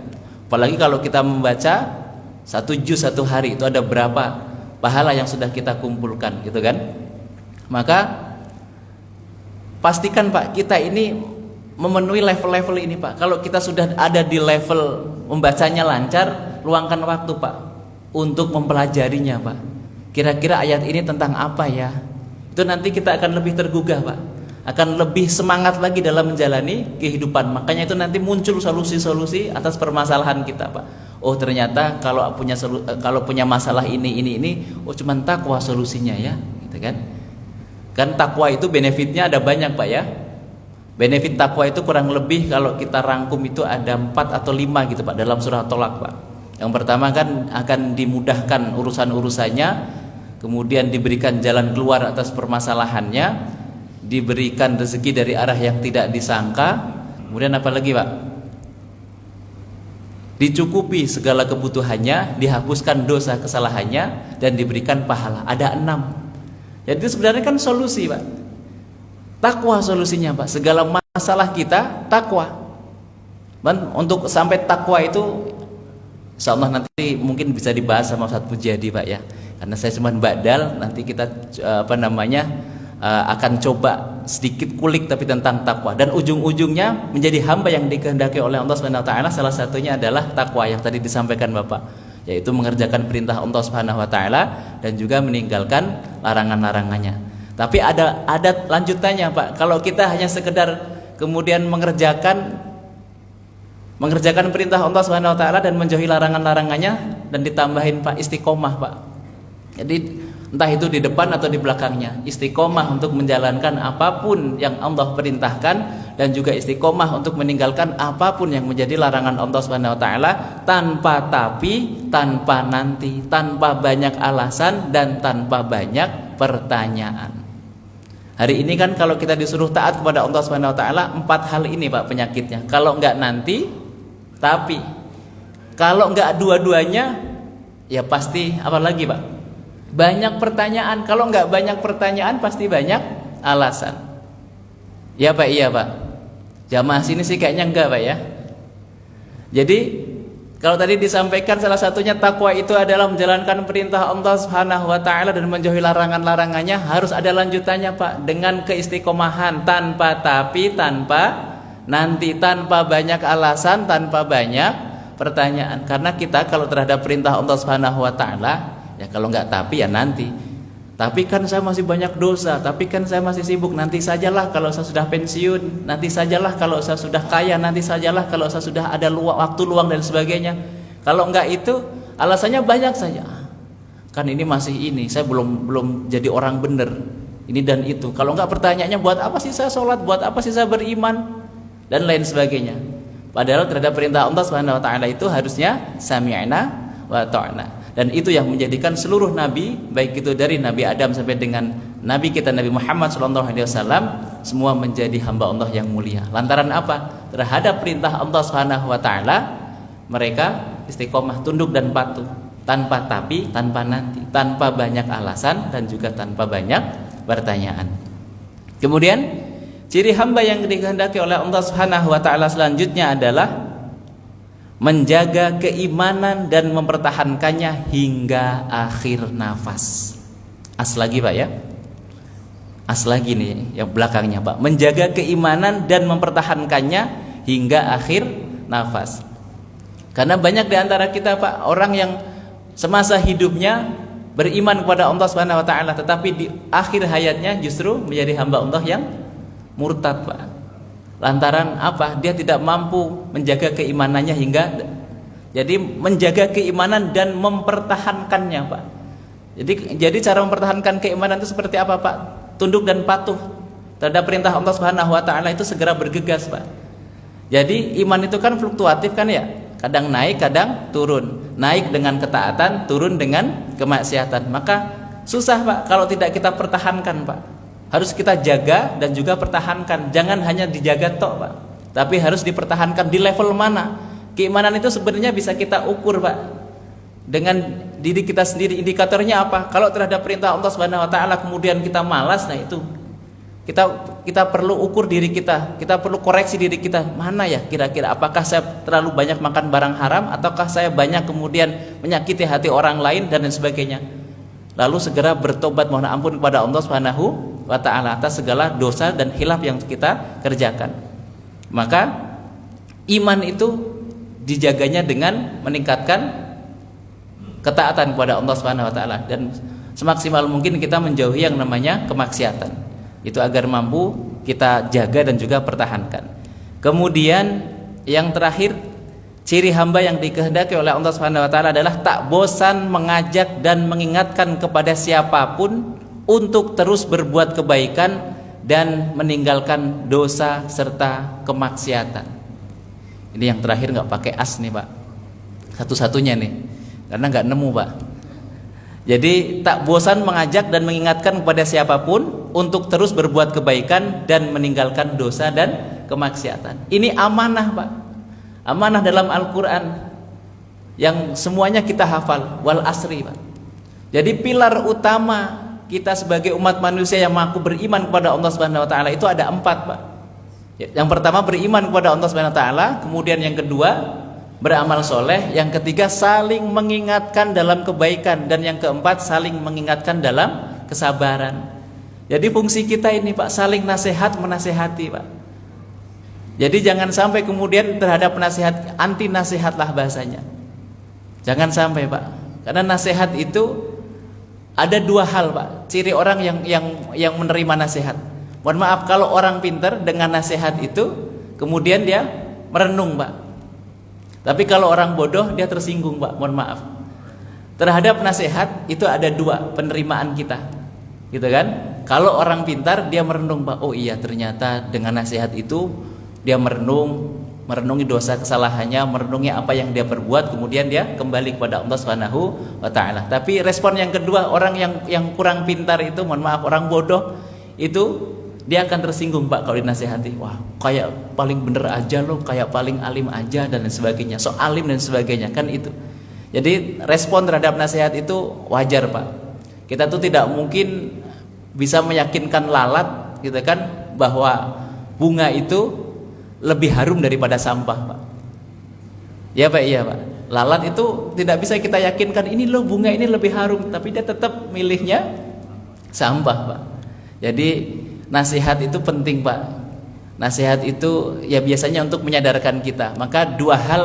Apalagi kalau kita membaca 1 juz 1 hari, itu ada berapa pahala yang sudah kita kumpulkan, gitu kan. Maka pastikan, Pak, kita ini memenuhi level-level ini, Pak. Kalau kita sudah ada di level membacanya lancar, luangkan waktu, Pak, untuk mempelajarinya, Pak. Kira-kira ayat ini tentang apa ya? Itu nanti kita akan lebih tergugah, Pak. Akan lebih semangat lagi dalam menjalani kehidupan. Makanya itu nanti muncul solusi-solusi atas permasalahan kita, Pak. Oh, ternyata kalau punya masalah ini, oh cuman takwa solusinya ya, gitu kan? Kan takwa itu benefitnya ada banyak, Pak, ya. Benefit takwa itu kurang lebih kalau kita rangkum itu ada 4 atau 5 gitu, Pak, dalam surah Tolak, Pak. Yang pertama kan akan dimudahkan urusan-urusannya, kemudian diberikan jalan keluar atas permasalahannya, diberikan rezeki dari arah yang tidak disangka, kemudian apa lagi, Pak? Dicukupi segala kebutuhannya, dihapuskan dosa kesalahannya, dan diberikan pahala. Ada 6. Jadi sebenarnya kan solusi, Pak. Takwa solusinya, Pak. Segala masalah kita takwa. Dan untuk sampai takwa itu insyaallah nanti mungkin bisa dibahas sama Ustaz Pujiadi, Pak, ya. Karena saya cuma badal, nanti kita akan coba sedikit kulik tapi tentang takwa, dan ujung-ujungnya menjadi hamba yang dikehendaki oleh Allah Subhanahu wa taala. Salah satunya adalah takwa yang tadi disampaikan Bapak, yaitu mengerjakan perintah Allah Subhanahu wa taala dan juga meninggalkan larangan-larangannya. Tapi ada lanjutannya, Pak. Kalau kita hanya sekedar kemudian mengerjakan perintah Allah Subhanahu wa taala dan menjauhi larangan-larangannya, dan ditambahin, Pak, istiqomah, Pak. Jadi entah itu di depan atau di belakangnya, istiqomah untuk menjalankan apapun yang Allah perintahkan, dan juga istiqomah untuk meninggalkan apapun yang menjadi larangan Allah Subhanahu wa taala, tanpa tapi, tanpa nanti, tanpa banyak alasan, dan tanpa banyak pertanyaan. Hari ini kan kalau kita disuruh taat kepada Allah Subhanahu wa taala, 4 hal ini, Pak, penyakitnya. Kalau enggak nanti, tapi. Kalau enggak dua-duanya, ya pasti apa lagi, Pak? Banyak pertanyaan. Kalau enggak banyak pertanyaan, pasti banyak alasan. Ya Pak, iya Pak. Jamaah sini sih kayaknya enggak Pak ya. Jadi kalau tadi disampaikan salah satunya takwa itu adalah menjalankan perintah Allah Subhanahu wa taala dan menjauhi larangan-larangannya, harus ada lanjutannya Pak, dengan keistiqomahan, tanpa tapi, tanpa nanti, tanpa banyak alasan, tanpa banyak pertanyaan. Karena kita kalau terhadap perintah Allah Subhanahu wa taala, ya kalau enggak tapi ya nanti. Tapi kan saya masih banyak dosa, tapi kan saya masih sibuk, nanti sajalah kalau saya sudah pensiun, nanti sajalah kalau saya sudah kaya, nanti sajalah kalau saya sudah ada waktu luang dan sebagainya. Kalau enggak itu alasannya banyak saja. Kan ini masih ini, saya belum jadi orang benar. Ini dan itu. Kalau enggak pertanyaannya, buat apa sih saya sholat, buat apa sih saya beriman, dan lain sebagainya. Padahal terhadap perintah Allah Subhanahu wa taala itu harusnya sami'na wa ta'na. Dan itu yang menjadikan seluruh nabi, baik itu dari Nabi Adam sampai dengan Nabi kita Nabi Muhammad SAW, semua menjadi hamba Allah yang mulia. Lantaran apa? Terhadap perintah Allah Subhanahu wa taala mereka istiqomah, tunduk dan patuh, tanpa tapi, tanpa nanti, tanpa banyak alasan, dan juga tanpa banyak pertanyaan. Kemudian ciri hamba yang dikehendaki oleh Allah Subhanahu wa taala selanjutnya adalah menjaga keimanan dan mempertahankannya hingga akhir nafas. As lagi Pak ya. As lagi nih yang belakangnya Pak. Menjaga keimanan dan mempertahankannya hingga akhir nafas. Karena banyak di antara kita Pak, orang yang semasa hidupnya beriman kepada Allah Subhanahu wa taala, tetapi di akhir hayatnya justru menjadi hamba Allah yang murtad Pak. Lantaran apa? Dia tidak mampu menjaga keimanannya hingga, jadi menjaga keimanan dan mempertahankannya Pak. Jadi cara mempertahankan keimanan itu seperti apa Pak? Tunduk dan patuh terhadap perintah Allah Subhanahu wa taala, itu segera bergegas Pak. Jadi iman itu kan fluktuatif kan ya, kadang naik kadang turun, naik dengan ketaatan, turun dengan kemaksiatan. Maka susah Pak kalau tidak kita pertahankan Pak. Harus kita jaga dan juga pertahankan. Jangan hanya dijaga tok Pak, tapi harus dipertahankan. Di level mana? Keimanan itu sebenarnya bisa kita ukur Pak dengan diri kita sendiri. Indikatornya apa? Kalau terhadap perintah Allah Subhanahu wa taala kemudian kita malas, nah itu kita perlu ukur diri kita. Kita perlu koreksi diri kita. Mana ya kira-kira, apakah saya terlalu banyak makan barang haram, ataukah saya banyak kemudian menyakiti hati orang lain dan lain sebagainya. Lalu segera bertobat mohon ampun kepada Allah Subhanahu wa ta'ala atas segala dosa dan khilaf yang kita kerjakan. Maka iman itu dijaganya dengan meningkatkan ketaatan kepada Allah Subhanahu wa ta'ala, dan semaksimal mungkin kita menjauhi yang namanya kemaksiatan. Itu agar mampu kita jaga dan juga pertahankan. Kemudian yang terakhir, ciri hamba yang dikehendaki oleh Allah Subhanahu wa taala adalah tak bosan mengajak dan mengingatkan kepada siapapun untuk terus berbuat kebaikan dan meninggalkan dosa serta kemaksiatan. Ini yang terakhir nggak pakai as nih Pak, satu-satunya nih, karena nggak nemu Pak. Jadi tak bosan mengajak dan mengingatkan kepada siapapun untuk terus berbuat kebaikan dan meninggalkan dosa dan kemaksiatan. Ini amanah Pak, amanah dalam Al-Quran yang semuanya kita hafal, wal asri Pak. Jadi pilar utama kita sebagai umat manusia yang mampu beriman kepada Allah Subhanahu wa taala itu ada 4 Pak. Yang pertama beriman kepada Allah Subhanahu wa taala, kemudian yang kedua beramal soleh, yang ketiga saling mengingatkan dalam kebaikan, dan yang keempat saling mengingatkan dalam kesabaran. Jadi fungsi kita ini Pak, saling nasihat menasehati Pak. Jadi jangan sampai kemudian terhadap nasihat anti nasihat lah bahasanya. Jangan sampai Pak, karena nasihat itu ada 2 hal Pak, ciri orang yang menerima nasihat. Mohon maaf, kalau orang pintar dengan nasihat itu kemudian dia merenung Pak. Tapi kalau orang bodoh dia tersinggung Pak, mohon maaf. Terhadap nasihat itu ada 2 penerimaan kita, gitu kan? Kalau orang pintar dia merenung Pak, oh iya ternyata dengan nasihat itu dia merenungi dosa kesalahannya, merenungi apa yang dia perbuat, kemudian dia kembali kepada Allah Subhanahu wa taala. Tapi respon yang kedua, orang yang kurang pintar itu, mohon maaf, orang bodoh itu dia akan tersinggung Pak kalau dinasihati. Wah, kayak paling bener aja loh, kayak paling alim aja dan lain sebagainya. So alim dan sebagainya kan itu. Jadi respon terhadap nasihat itu wajar Pak. Kita tuh tidak mungkin bisa meyakinkan lalat gitu kan, bahwa bunga itu lebih harum daripada sampah, Pak. Ya Pak, iya Pak. Lalat itu tidak bisa kita yakinkan ini loh bunga ini lebih harum, tapi dia tetap milihnya sampah, Pak. Jadi nasihat itu penting, Pak. Nasihat itu ya biasanya untuk menyadarkan kita. Maka dua hal,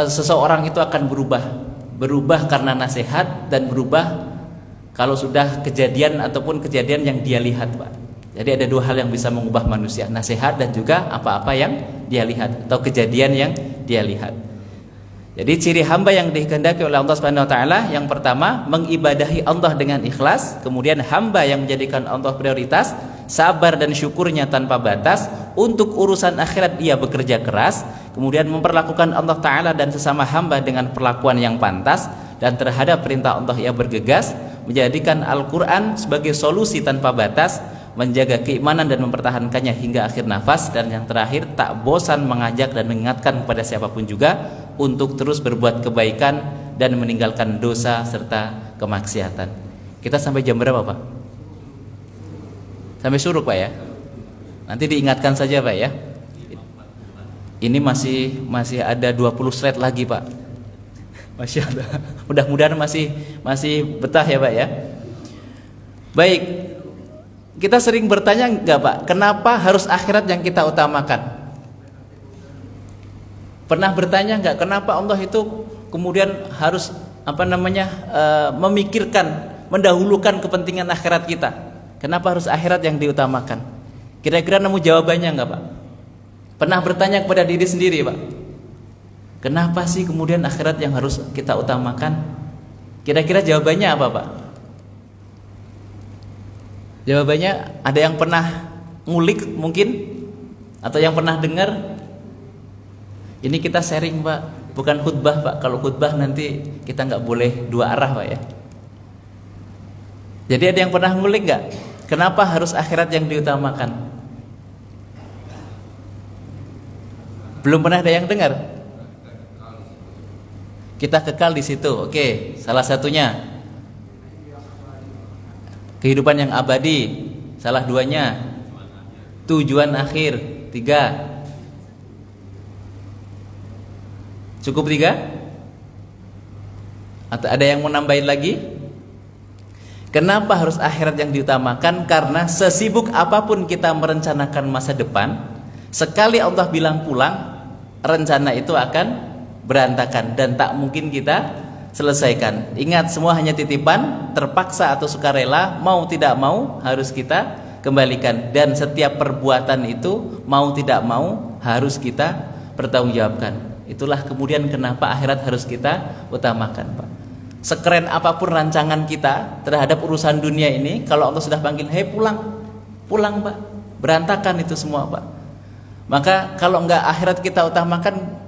seseorang itu akan berubah karena nasihat, dan berubah kalau sudah kejadian ataupun kejadian yang dia lihat, Pak. Jadi ada dua hal yang bisa mengubah manusia, nasihat dan juga apa-apa yang dia lihat atau kejadian yang dia lihat. Jadi ciri hamba yang dikehendaki oleh Allah Subhanahu wa taala, yang pertama mengibadahi Allah dengan ikhlas, kemudian hamba yang menjadikan Allah prioritas, sabar dan syukurnya tanpa batas, untuk urusan akhirat dia bekerja keras, kemudian memperlakukan Allah taala dan sesama hamba dengan perlakuan yang pantas, dan terhadap perintah Allah ia bergegas, menjadikan Al-Qur'an sebagai solusi tanpa batas, menjaga keimanan dan mempertahankannya hingga akhir nafas, dan yang terakhir tak bosan mengajak dan mengingatkan kepada siapapun juga untuk terus berbuat kebaikan dan meninggalkan dosa serta kemaksiatan. Kita sampai jam berapa, Pak? Sampai suruh, Pak ya? Nanti diingatkan saja, Pak ya. Ini masih ada 20 slide lagi, Pak. Masya Allah. Mudah-mudahan masih betah ya, Pak ya. Baik. Kita sering bertanya enggak, Pak, kenapa harus akhirat yang kita utamakan? Pernah bertanya enggak kenapa Allah itu kemudian harus memikirkan, mendahulukan kepentingan akhirat kita? Kenapa harus akhirat yang diutamakan? Kira-kira nemu jawabannya enggak, Pak? Pernah bertanya kepada diri sendiri, Pak? Kenapa sih kemudian akhirat yang harus kita utamakan? Kira-kira jawabannya apa, Pak? Jawabannya ada yang pernah ngulik mungkin? Atau yang pernah dengar? Ini kita sharing, Pak, bukan khutbah, Pak. Kalau khutbah nanti kita nggak boleh dua arah, Pak ya. Jadi ada yang pernah ngulik nggak? Kenapa harus akhirat yang diutamakan? Belum pernah ada yang dengar? Kita kekal di situ. Oke, salah satunya kehidupan yang abadi. Salah duanya tujuan akhir. 3. Cukup 3? Atau ada yang mau nambahin lagi? Kenapa harus akhirat yang diutamakan? Karena sesibuk apapun kita merencanakan masa depan, sekali Allah bilang pulang, rencana itu akan berantakan dan tak mungkin kita selesaikan. Ingat, semua hanya titipan, terpaksa atau sukarela, mau tidak mau harus kita kembalikan, dan setiap perbuatan itu mau tidak mau harus kita pertanggungjawabkan. Itulah kemudian kenapa akhirat harus kita utamakan, Pak. Sekeren apapun rancangan kita terhadap urusan dunia ini, kalau Allah sudah panggil, "Hei pulang," pulang, Pak. Berantakan itu semua, Pak. Maka kalau enggak akhirat kita utamakan,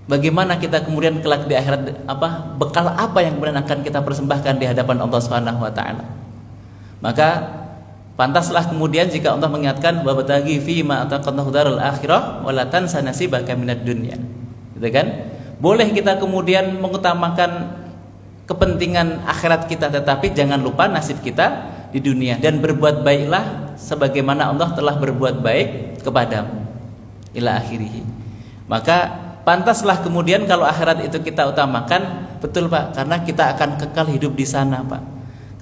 bagaimana kita kemudian kelak di akhirat, bekal apa yang kemudian akan kita persembahkan di hadapan Allah Subhanahu wa taala? Maka pantaslah kemudian jika Allah mengingatkan, wa bataghi fi ma ataqallahu darul akhirah wa la tansa nasibaka minad dunya. Gitu kan? Boleh kita kemudian mengutamakan kepentingan akhirat kita, tetapi jangan lupa nasib kita di dunia, dan berbuat baiklah sebagaimana Allah telah berbuat baik kepadamu ila akhirih. Maka pantaslah kemudian kalau akhirat itu kita utamakan, betul, Pak, karena kita akan kekal hidup di sana, Pak.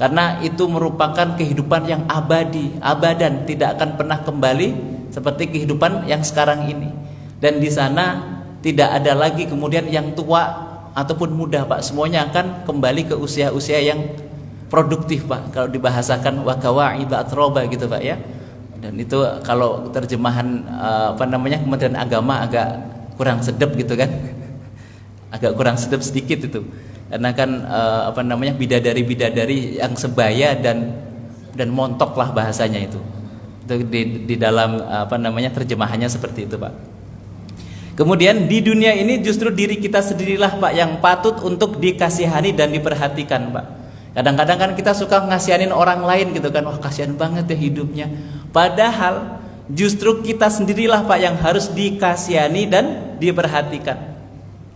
Karena itu merupakan kehidupan yang abadi, abadan, tidak akan pernah kembali seperti kehidupan yang sekarang ini. Dan di sana tidak ada lagi kemudian yang tua ataupun muda, Pak. Semuanya akan kembali ke usia-usia yang produktif, Pak. Kalau dibahasakan wakawa'iba atroba gitu, Pak ya. Dan itu kalau terjemahan Kementerian Agama agak kurang sedap gitu kan. Agak kurang sedap sedikit itu. Karena kan bidadari-bidadari yang sebaya dan montok lah bahasanya itu. Itu di dalam terjemahannya seperti itu, Pak. Kemudian di dunia ini justru diri kita sendirilah, Pak, yang patut untuk dikasihani dan diperhatikan, Pak. Kadang-kadang kan kita suka ngasihanin orang lain gitu kan, wah kasihan banget ya hidupnya. Padahal justru kita sendirilah, Pak, yang harus dikasihani dan diperhatikan.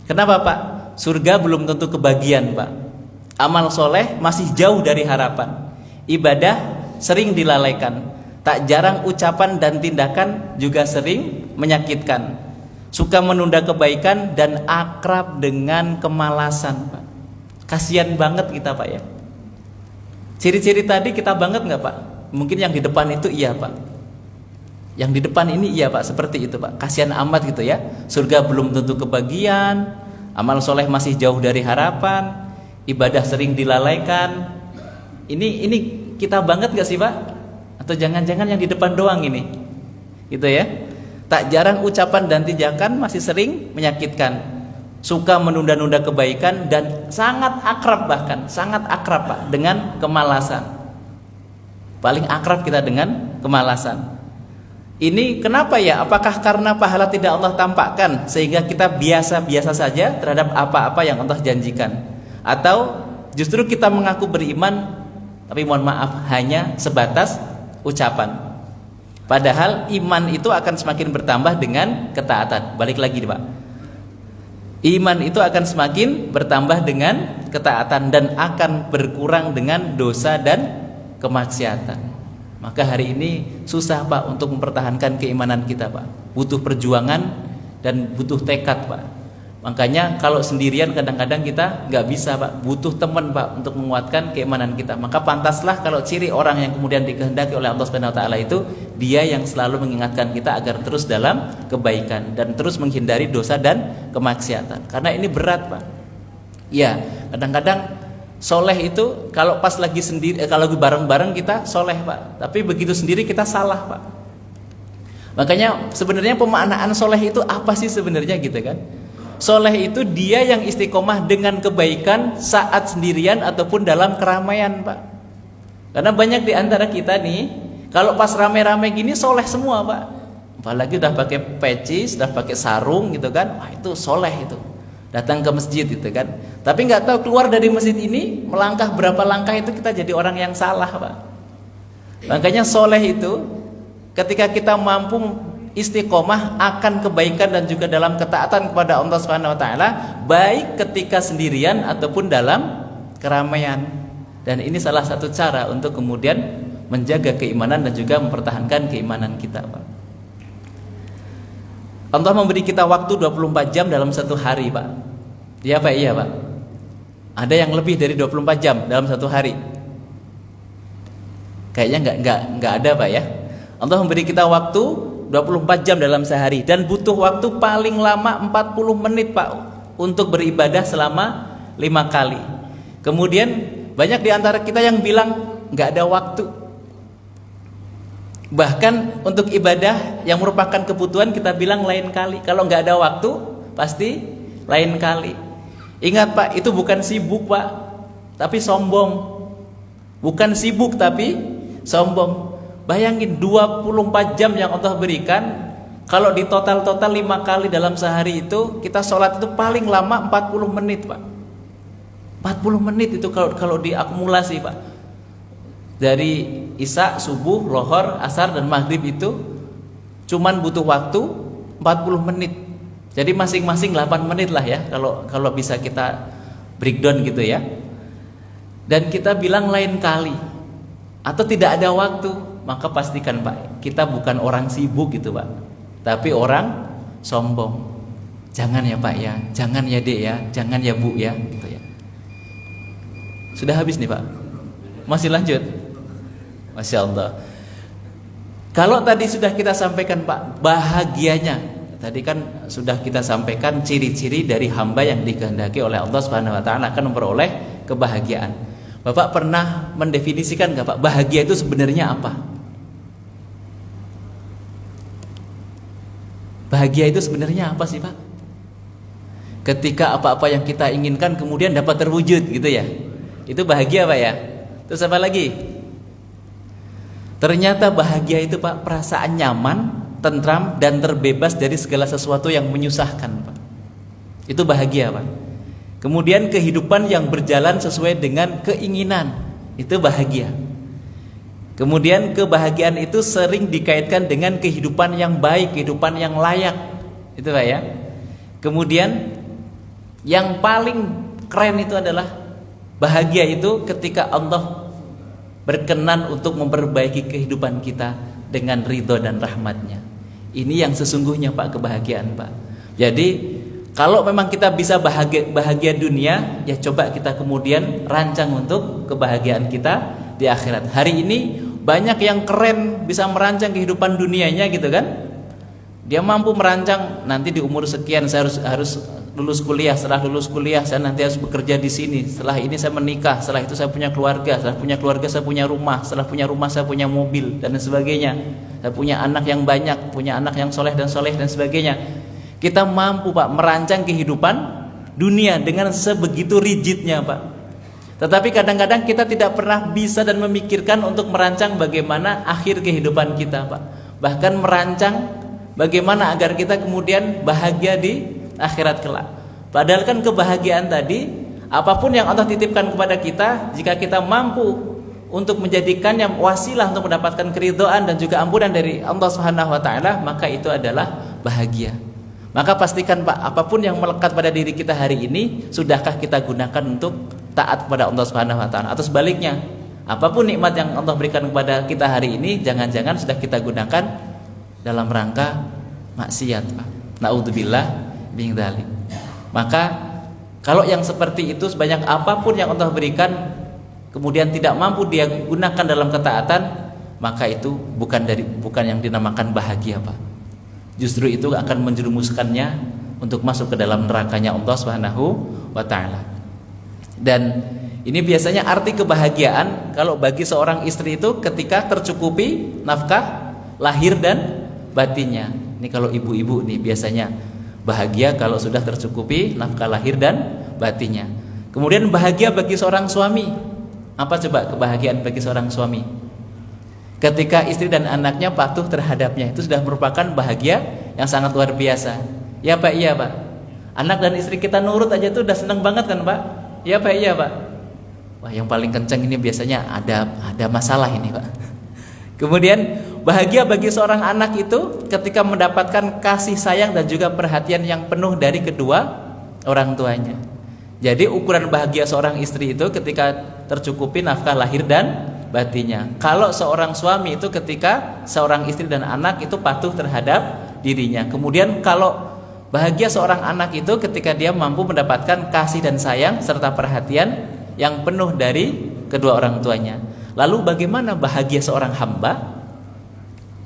Kenapa, Pak? Surga belum tentu kebagian, Pak. Amal soleh masih jauh dari harapan. Ibadah sering dilalaikan. Tak jarang ucapan dan tindakan juga sering menyakitkan. Suka menunda kebaikan dan akrab dengan kemalasan, Pak. Kasihan banget kita, Pak ya. Ciri-ciri tadi kita banget nggak, Pak? Mungkin yang di depan itu iya, Pak. Yang di depan ini iya, Pak, seperti itu, Pak. Kasihan amat gitu ya. Surga belum tentu kebagian, amal soleh masih jauh dari harapan, ibadah sering dilalaikan. Ini kita banget nggak sih, Pak? Atau jangan-jangan yang di depan doang ini? Gitu ya. Tak jarang ucapan dan tindakan masih sering menyakitkan. Suka menunda-nunda kebaikan dan sangat akrab, bahkan sangat akrab, Pak, dengan kemalasan. Paling akrab kita dengan kemalasan. Ini kenapa ya? Apakah karena pahala tidak Allah tampakkan sehingga kita biasa-biasa saja terhadap apa-apa yang Allah janjikan? Atau justru kita mengaku beriman tapi mohon maaf hanya sebatas ucapan? Padahal iman itu akan semakin bertambah dengan ketaatan. Balik lagi, Pak. Iman itu akan semakin bertambah dengan ketaatan dan akan berkurang dengan dosa dan kemaksiatan. Maka hari ini susah, Pak, untuk mempertahankan keimanan kita, Pak. Butuh perjuangan dan butuh tekad, Pak. Makanya kalau sendirian kadang-kadang kita nggak bisa, Pak. Butuh teman, Pak, untuk menguatkan keimanan kita. Maka pantaslah kalau ciri orang yang kemudian dikehendaki oleh Allah Subhanahu wa taala itu dia yang selalu mengingatkan kita agar terus dalam kebaikan dan terus menghindari dosa dan kemaksiatan. Karena ini berat, Pak. Ya, kadang-kadang soleh itu kalau pas lagi sendiri, kalau lagi bareng-bareng kita soleh, Pak. Tapi begitu sendiri kita salah, Pak. Makanya sebenarnya pemaknaan soleh itu apa sih sebenarnya gitu kan? Soleh itu dia yang istiqomah dengan kebaikan saat sendirian ataupun dalam keramaian, Pak. Karena banyak di antara kita nih, kalau pas rame-rame gini soleh semua, Pak. Apalagi udah pakai peci, sudah pakai sarung gitu kan, wah itu soleh itu. Datang ke masjid gitu kan. Tapi nggak tahu keluar dari masjid ini, melangkah berapa langkah itu kita jadi orang yang salah, Pak. Makanya soleh itu ketika kita mampu istiqomah akan kebaikan dan juga dalam ketaatan kepada Allah Subhanahu wa taala, baik ketika sendirian ataupun dalam keramaian. Dan ini salah satu cara untuk kemudian menjaga keimanan dan juga mempertahankan keimanan kita, Pak. Allah memberi kita waktu 24 jam dalam satu hari, Pak. Iya, Pak, iya, Pak. Ada yang lebih dari 24 jam dalam satu hari? Kayaknya enggak ada, Pak ya. Allah memberi kita waktu 24 jam dalam sehari dan butuh waktu paling lama 40 menit, Pak, untuk beribadah selama 5 kali. Kemudian banyak di antara kita yang bilang nggak ada waktu. Bahkan untuk ibadah yang merupakan kebutuhan kita bilang lain kali. Kalau nggak ada waktu pasti lain kali. Ingat, Pak, itu bukan sibuk, Pak, tapi sombong. Bukan sibuk tapi sombong. Bayangin 24 jam yang Allah berikan, kalau di total 5 kali dalam sehari itu kita sholat itu paling lama 40 menit, Pak. 40 menit itu kalau diakumulasi, Pak. Dari Isya, subuh, lohor, asar dan maghrib itu cuman butuh waktu 40 menit. Jadi masing-masing 8 menit lah ya, kalau bisa kita breakdown gitu ya. Dan kita bilang lain kali atau tidak ada waktu, maka pastikan, Pak, kita bukan orang sibuk gitu, Pak, tapi orang sombong. Jangan ya, Pak ya, jangan ya, Dek ya, jangan ya, Bu ya, gitu ya. Sudah habis nih, Pak. Masih lanjut. Masya Allah. Kalau tadi sudah kita sampaikan, Pak, bahagianya, tadi kan sudah kita sampaikan ciri-ciri dari hamba yang dikehendaki oleh Allah Subhanahu wa taala akan memperoleh kebahagiaan. Bapak pernah mendefinisikan nggak, Pak, bahagia itu sebenarnya apa? Bahagia itu sebenarnya apa sih, Pak? Ketika apa-apa yang kita inginkan kemudian dapat terwujud gitu ya. Itu bahagia, Pak ya. Terus apa lagi? Ternyata bahagia itu, Pak, perasaan nyaman, tentram dan terbebas dari segala sesuatu yang menyusahkan, Pak. Itu bahagia, Pak. Kemudian kehidupan yang berjalan sesuai dengan keinginan, itu bahagia. Kemudian kebahagiaan itu sering dikaitkan dengan kehidupan yang baik, kehidupan yang layak. Itu, Pak ya. Kemudian yang paling keren itu adalah bahagia itu ketika Allah berkenan untuk memperbaiki kehidupan kita dengan ridho dan rahmatnya. Ini yang sesungguhnya Pak, kebahagiaan Pak. Jadi kalau memang kita bisa bahagia dunia, ya coba kita kemudian rancang untuk kebahagiaan kita di akhirat. Hari ini banyak yang keren bisa merancang kehidupan dunianya gitu kan. Dia mampu merancang nanti di umur sekian saya harus lulus kuliah, setelah lulus kuliah saya nanti harus bekerja di sini, setelah ini saya menikah, setelah itu saya punya keluarga, setelah punya keluarga saya punya rumah, setelah punya rumah saya punya mobil dan sebagainya. Saya punya anak yang banyak, punya anak yang soleh dan sebagainya. Kita mampu Pak merancang kehidupan dunia dengan sebegitu rigidnya Pak. Tetapi kadang-kadang kita tidak pernah bisa dan memikirkan untuk merancang bagaimana akhir kehidupan kita Pak. Bahkan merancang bagaimana agar kita kemudian bahagia di akhirat kelak. Padahal kan kebahagiaan tadi, apapun yang Allah titipkan kepada kita, jika kita mampu untuk menjadikannya wasilah untuk mendapatkan keridhaan dan juga ampunan dari Allah Subhanahu wa taala, maka itu adalah bahagia. Maka pastikan Pak, apapun yang melekat pada diri kita hari ini, sudahkah kita gunakan untuk taat kepada Allah Subhanahu wa taala? Atau sebaliknya, apapun nikmat yang Allah berikan kepada kita hari ini, jangan-jangan sudah kita gunakan dalam rangka maksiat Pak. Naudzubillah min dzalik. Maka kalau yang seperti itu, sebanyak apapun yang Allah berikan kemudian tidak mampu dia gunakan dalam ketaatan, maka itu bukan yang dinamakan bahagia Pak. Justru itu akan menjerumuskannya untuk masuk ke dalam nerakanya Allah Subhanahu wa taala. Dan ini biasanya arti kebahagiaan kalau bagi seorang istri itu ketika tercukupi nafkah lahir dan batinnya. Ini kalau ibu-ibu nih biasanya bahagia kalau sudah tercukupi nafkah lahir dan batinnya. Kemudian bahagia bagi seorang suami. Apa coba kebahagiaan bagi seorang suami? Ketika istri dan anaknya patuh terhadapnya, itu sudah merupakan bahagia yang sangat luar biasa. Ya Pak, iya Pak. Anak dan istri kita nurut aja tuh udah seneng banget kan Pak? Ya Pak, iya Pak. Wah, yang paling kencang ini biasanya ada masalah ini Pak. Kemudian bahagia bagi seorang anak itu ketika mendapatkan kasih sayang dan juga perhatian yang penuh dari kedua orang tuanya. Jadi ukuran bahagia seorang istri itu ketika tercukupi nafkah lahir dan batinnya. Kalau seorang suami itu ketika seorang istri dan anak itu patuh terhadap dirinya. Kemudian kalau bahagia seorang anak itu ketika dia mampu mendapatkan kasih dan sayang serta perhatian yang penuh dari kedua orang tuanya. Lalu bagaimana bahagia seorang hamba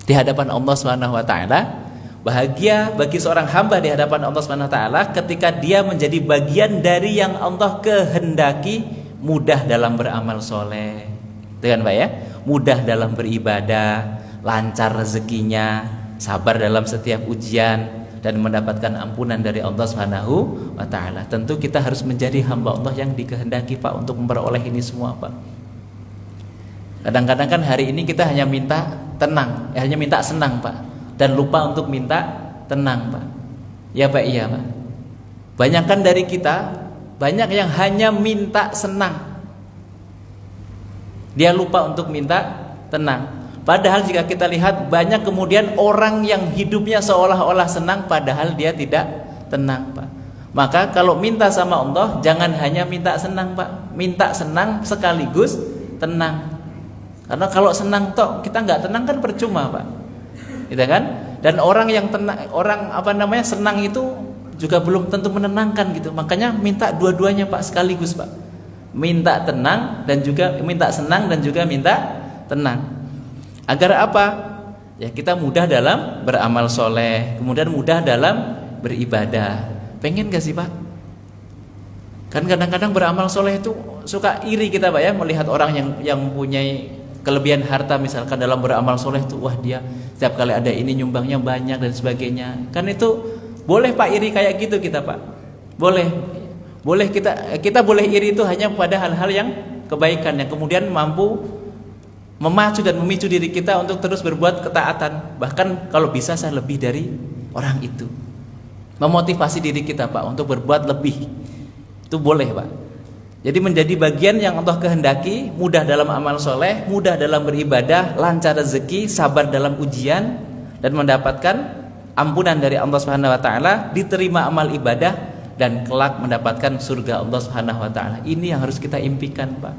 di hadapan Allah Subhanahu wa taala? Bahagia bagi seorang hamba di hadapan Allah Subhanahu wa taala ketika dia menjadi bagian dari yang Allah kehendaki, mudah dalam beramal soleh, dengan Pak ya, mudah dalam beribadah, lancar rezekinya, sabar dalam setiap ujian dan mendapatkan ampunan dari Allah Subhanahu wa taala. Tentu kita harus menjadi hamba Allah yang dikehendaki Pak untuk memperoleh ini semua Pak. Kadang-kadang kan hari ini kita hanya minta tenang, hanya minta senang Pak, dan lupa untuk minta tenang Pak. Ya Pak, iya Pak. Banyakan dari kita, banyak yang hanya minta senang, dia lupa untuk minta tenang. Padahal jika kita lihat banyak kemudian orang yang hidupnya seolah-olah senang padahal dia tidak tenang Pak. Maka kalau minta sama Allah, jangan hanya minta senang Pak, minta senang sekaligus tenang. Karena kalau senang toh kita nggak tenang kan percuma Pak, gitu kan? Dan orang yang tenang, senang itu juga belum tentu menenangkan gitu. Makanya minta dua-duanya Pak sekaligus Pak, minta tenang dan juga minta senang dan juga minta tenang. Agar apa? Ya kita mudah dalam beramal soleh, kemudian mudah dalam beribadah. Pengen gak sih Pak? Kan kadang-kadang beramal soleh itu suka iri kita Pak ya, melihat orang yang mempunyai kelebihan harta misalkan dalam beramal soleh tuh, wah dia setiap kali ada ini nyumbangnya banyak dan sebagainya. Kan itu boleh Pak iri kayak gitu kita Pak, boleh kita boleh iri itu hanya pada hal-hal yang kebaikan yang kemudian mampu memacu dan memicu diri kita untuk terus berbuat ketaatan. Bahkan kalau bisa saya lebih dari orang itu, memotivasi diri kita Pak untuk berbuat lebih, itu boleh Pak. Jadi menjadi bagian yang Allah kehendaki, mudah dalam amal soleh, mudah dalam beribadah, lancar rezeki, sabar dalam ujian, dan mendapatkan ampunan dari Allah Subhanahu wa taala, diterima amal ibadah, dan kelak mendapatkan surga Allah Subhanahu wa taala. Ini yang harus kita impikan Pak.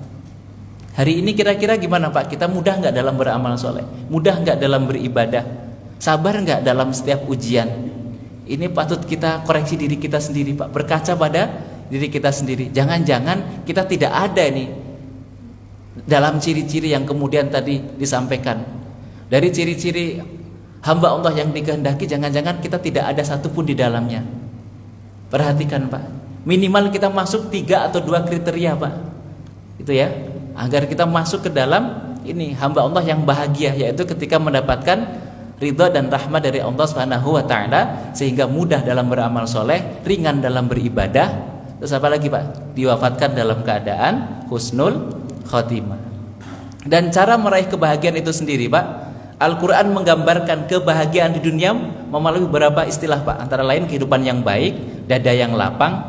Hari ini kira-kira gimana Pak? Kita mudah nggak dalam beramal soleh? Mudah nggak dalam beribadah? Sabar nggak dalam setiap ujian? Ini patut kita koreksi diri kita sendiri Pak. Berkaca pada diri kita sendiri. Jangan-jangan kita tidak ada nih dalam ciri-ciri yang kemudian tadi disampaikan. Dari ciri-ciri hamba Allah yang dikehendaki, jangan-jangan kita tidak ada satupun di dalamnya. Perhatikan Pak. Minimal kita masuk 3 atau 2 kriteria Pak. Itu ya. Agar kita masuk ke dalam ini hamba Allah yang bahagia, yaitu ketika mendapatkan ridha dan rahmat dari Allah Subhanahu wa taala, sehingga mudah dalam beramal soleh, ringan dalam beribadah. Terus apa lagi Pak? Diwafatkan dalam keadaan husnul khotimah. Dan cara meraih kebahagiaan itu sendiri Pak, Al-Quran menggambarkan kebahagiaan di dunia melalui beberapa istilah Pak. Antara lain kehidupan yang baik, dada yang lapang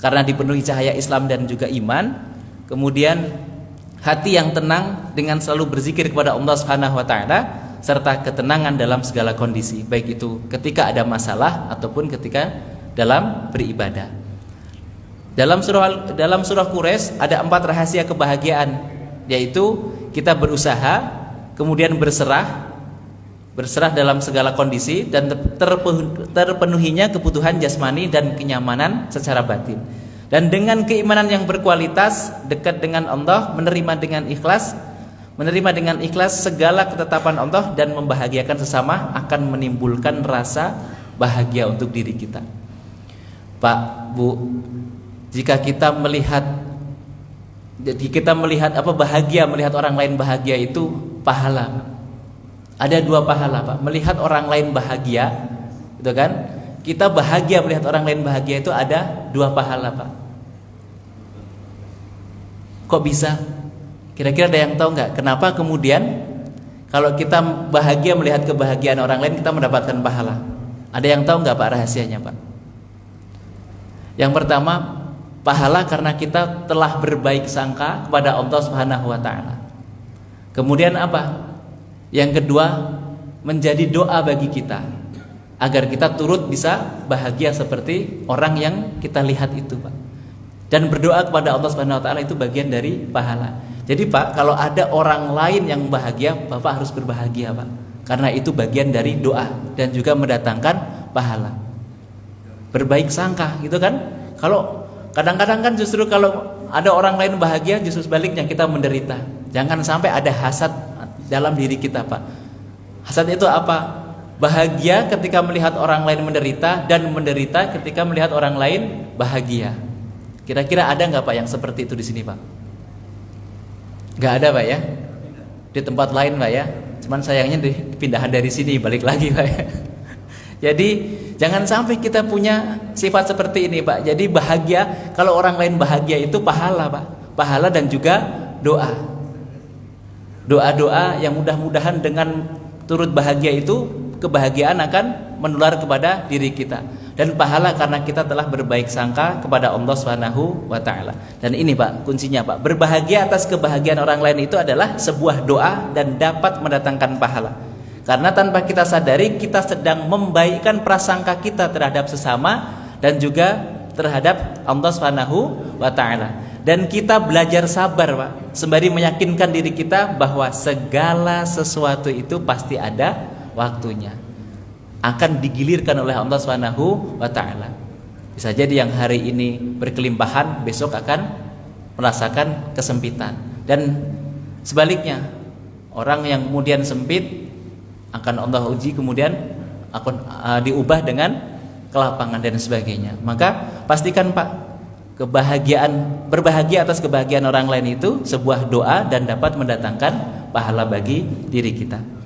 karena dipenuhi cahaya Islam dan juga iman. Kemudian hati yang tenang dengan selalu berzikir kepada Allah Subhanahu wa taala, serta ketenangan dalam segala kondisi, baik itu ketika ada masalah ataupun ketika dalam beribadah. Dalam surah Quraisy ada 4 rahasia kebahagiaan, yaitu kita berusaha, kemudian berserah dalam segala kondisi, dan terpenuhinya kebutuhan jasmani dan kenyamanan secara batin. Dan dengan keimanan yang berkualitas, dekat dengan Allah, menerima dengan ikhlas segala ketetapan Allah dan membahagiakan sesama akan menimbulkan rasa bahagia untuk diri kita. Pak, Bu, jika kita melihat apa bahagia, melihat orang lain bahagia itu pahala. Ada 2 pahala Pak. Melihat orang lain bahagia, itu kan? Kita bahagia melihat orang lain bahagia itu ada 2 pahala Pak. Kok bisa? Kira-kira ada yang tahu nggak? Kenapa kemudian kalau kita bahagia melihat kebahagiaan orang lain kita mendapatkan pahala? Ada yang tahu nggak Pak rahasianya Pak? Yang pertama, pahala karena kita telah berbaik sangka kepada Allah Subhanahu wa taala. Kemudian apa? Yang kedua, menjadi doa bagi kita agar kita turut bisa bahagia seperti orang yang kita lihat itu Pak. Dan berdoa kepada Allah Subhanahu wa taala itu bagian dari pahala. Jadi Pak, kalau ada orang lain yang bahagia, Bapak harus berbahagia Pak. Karena itu bagian dari doa dan juga mendatangkan pahala. Berbaik sangka gitu kan? Kalau kadang-kadang kan justru kalau ada orang lain bahagia, justru sebaliknya kita menderita. Jangan sampai ada hasad dalam diri kita Pak. Hasad itu apa? Bahagia ketika melihat orang lain menderita, dan menderita ketika melihat orang lain bahagia. Kira-kira ada nggak Pak yang seperti itu di sini Pak? Nggak ada Pak ya? Di tempat lain Pak ya? Cuman sayangnya pindahan dari sini balik lagi Pak ya. Jadi jangan sampai kita punya sifat seperti ini Pak. Jadi bahagia, kalau orang lain bahagia itu pahala Pak. Pahala dan juga doa. Doa-doa yang mudah-mudahan dengan turut bahagia itu, kebahagiaan akan menular kepada diri kita. Dan pahala karena kita telah berbaik sangka kepada Allah Subhanahu wa taala. Dan ini Pak, kuncinya Pak, berbahagia atas kebahagiaan orang lain itu adalah sebuah doa dan dapat mendatangkan pahala. Karena tanpa kita sadari kita sedang membaikkan prasangka kita terhadap sesama dan juga terhadap Allah Subhanahu wa taala. Dan kita belajar sabar Pak, sembari meyakinkan diri kita bahwa segala sesuatu itu pasti ada waktunya, akan digilirkan oleh Allah Subhanahu wa taala. Bisa jadi yang hari ini berkelimpahan, besok akan merasakan kesempitan. Dan sebaliknya, orang yang kemudian sempit akan Allah uji, kemudian akan diubah dengan kelapangan dan sebagainya. Maka pastikan Pak, berbahagia atas kebahagiaan orang lain itu sebuah doa dan dapat mendatangkan pahala bagi diri kita.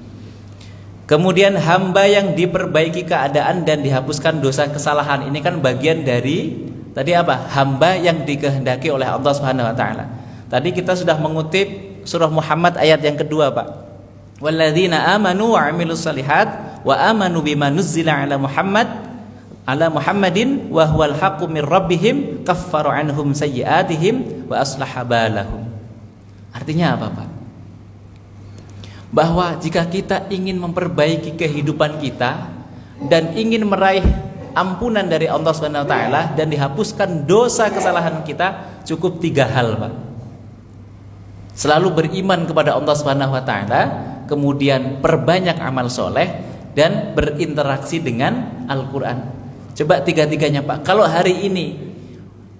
Kemudian hamba yang diperbaiki keadaan dan dihapuskan dosa kesalahan, ini kan bagian dari tadi apa? Hamba yang dikehendaki oleh Allah Subhanahu wa taala. Tadi kita sudah mengutip surah Muhammad ayat yang kedua Pak. Walladzina amanu wa 'amilus shalihat wa amanu bima nuzzila ala Muhammadin wa huwal haqqu mir rabbihim kaffara 'anhum sayyi'atihim wa aslaha balahum. Artinya apa Pak? Bahwa jika kita ingin memperbaiki kehidupan kita dan ingin meraih ampunan dari Allah Subhanahu wa taala dan dihapuskan dosa kesalahan kita, cukup 3 hal Pak. Selalu beriman kepada Allah Subhanahu wa taala, kemudian perbanyak amal soleh dan berinteraksi dengan Al-Qur'an. Coba tiga-tiganya Pak. Kalau hari ini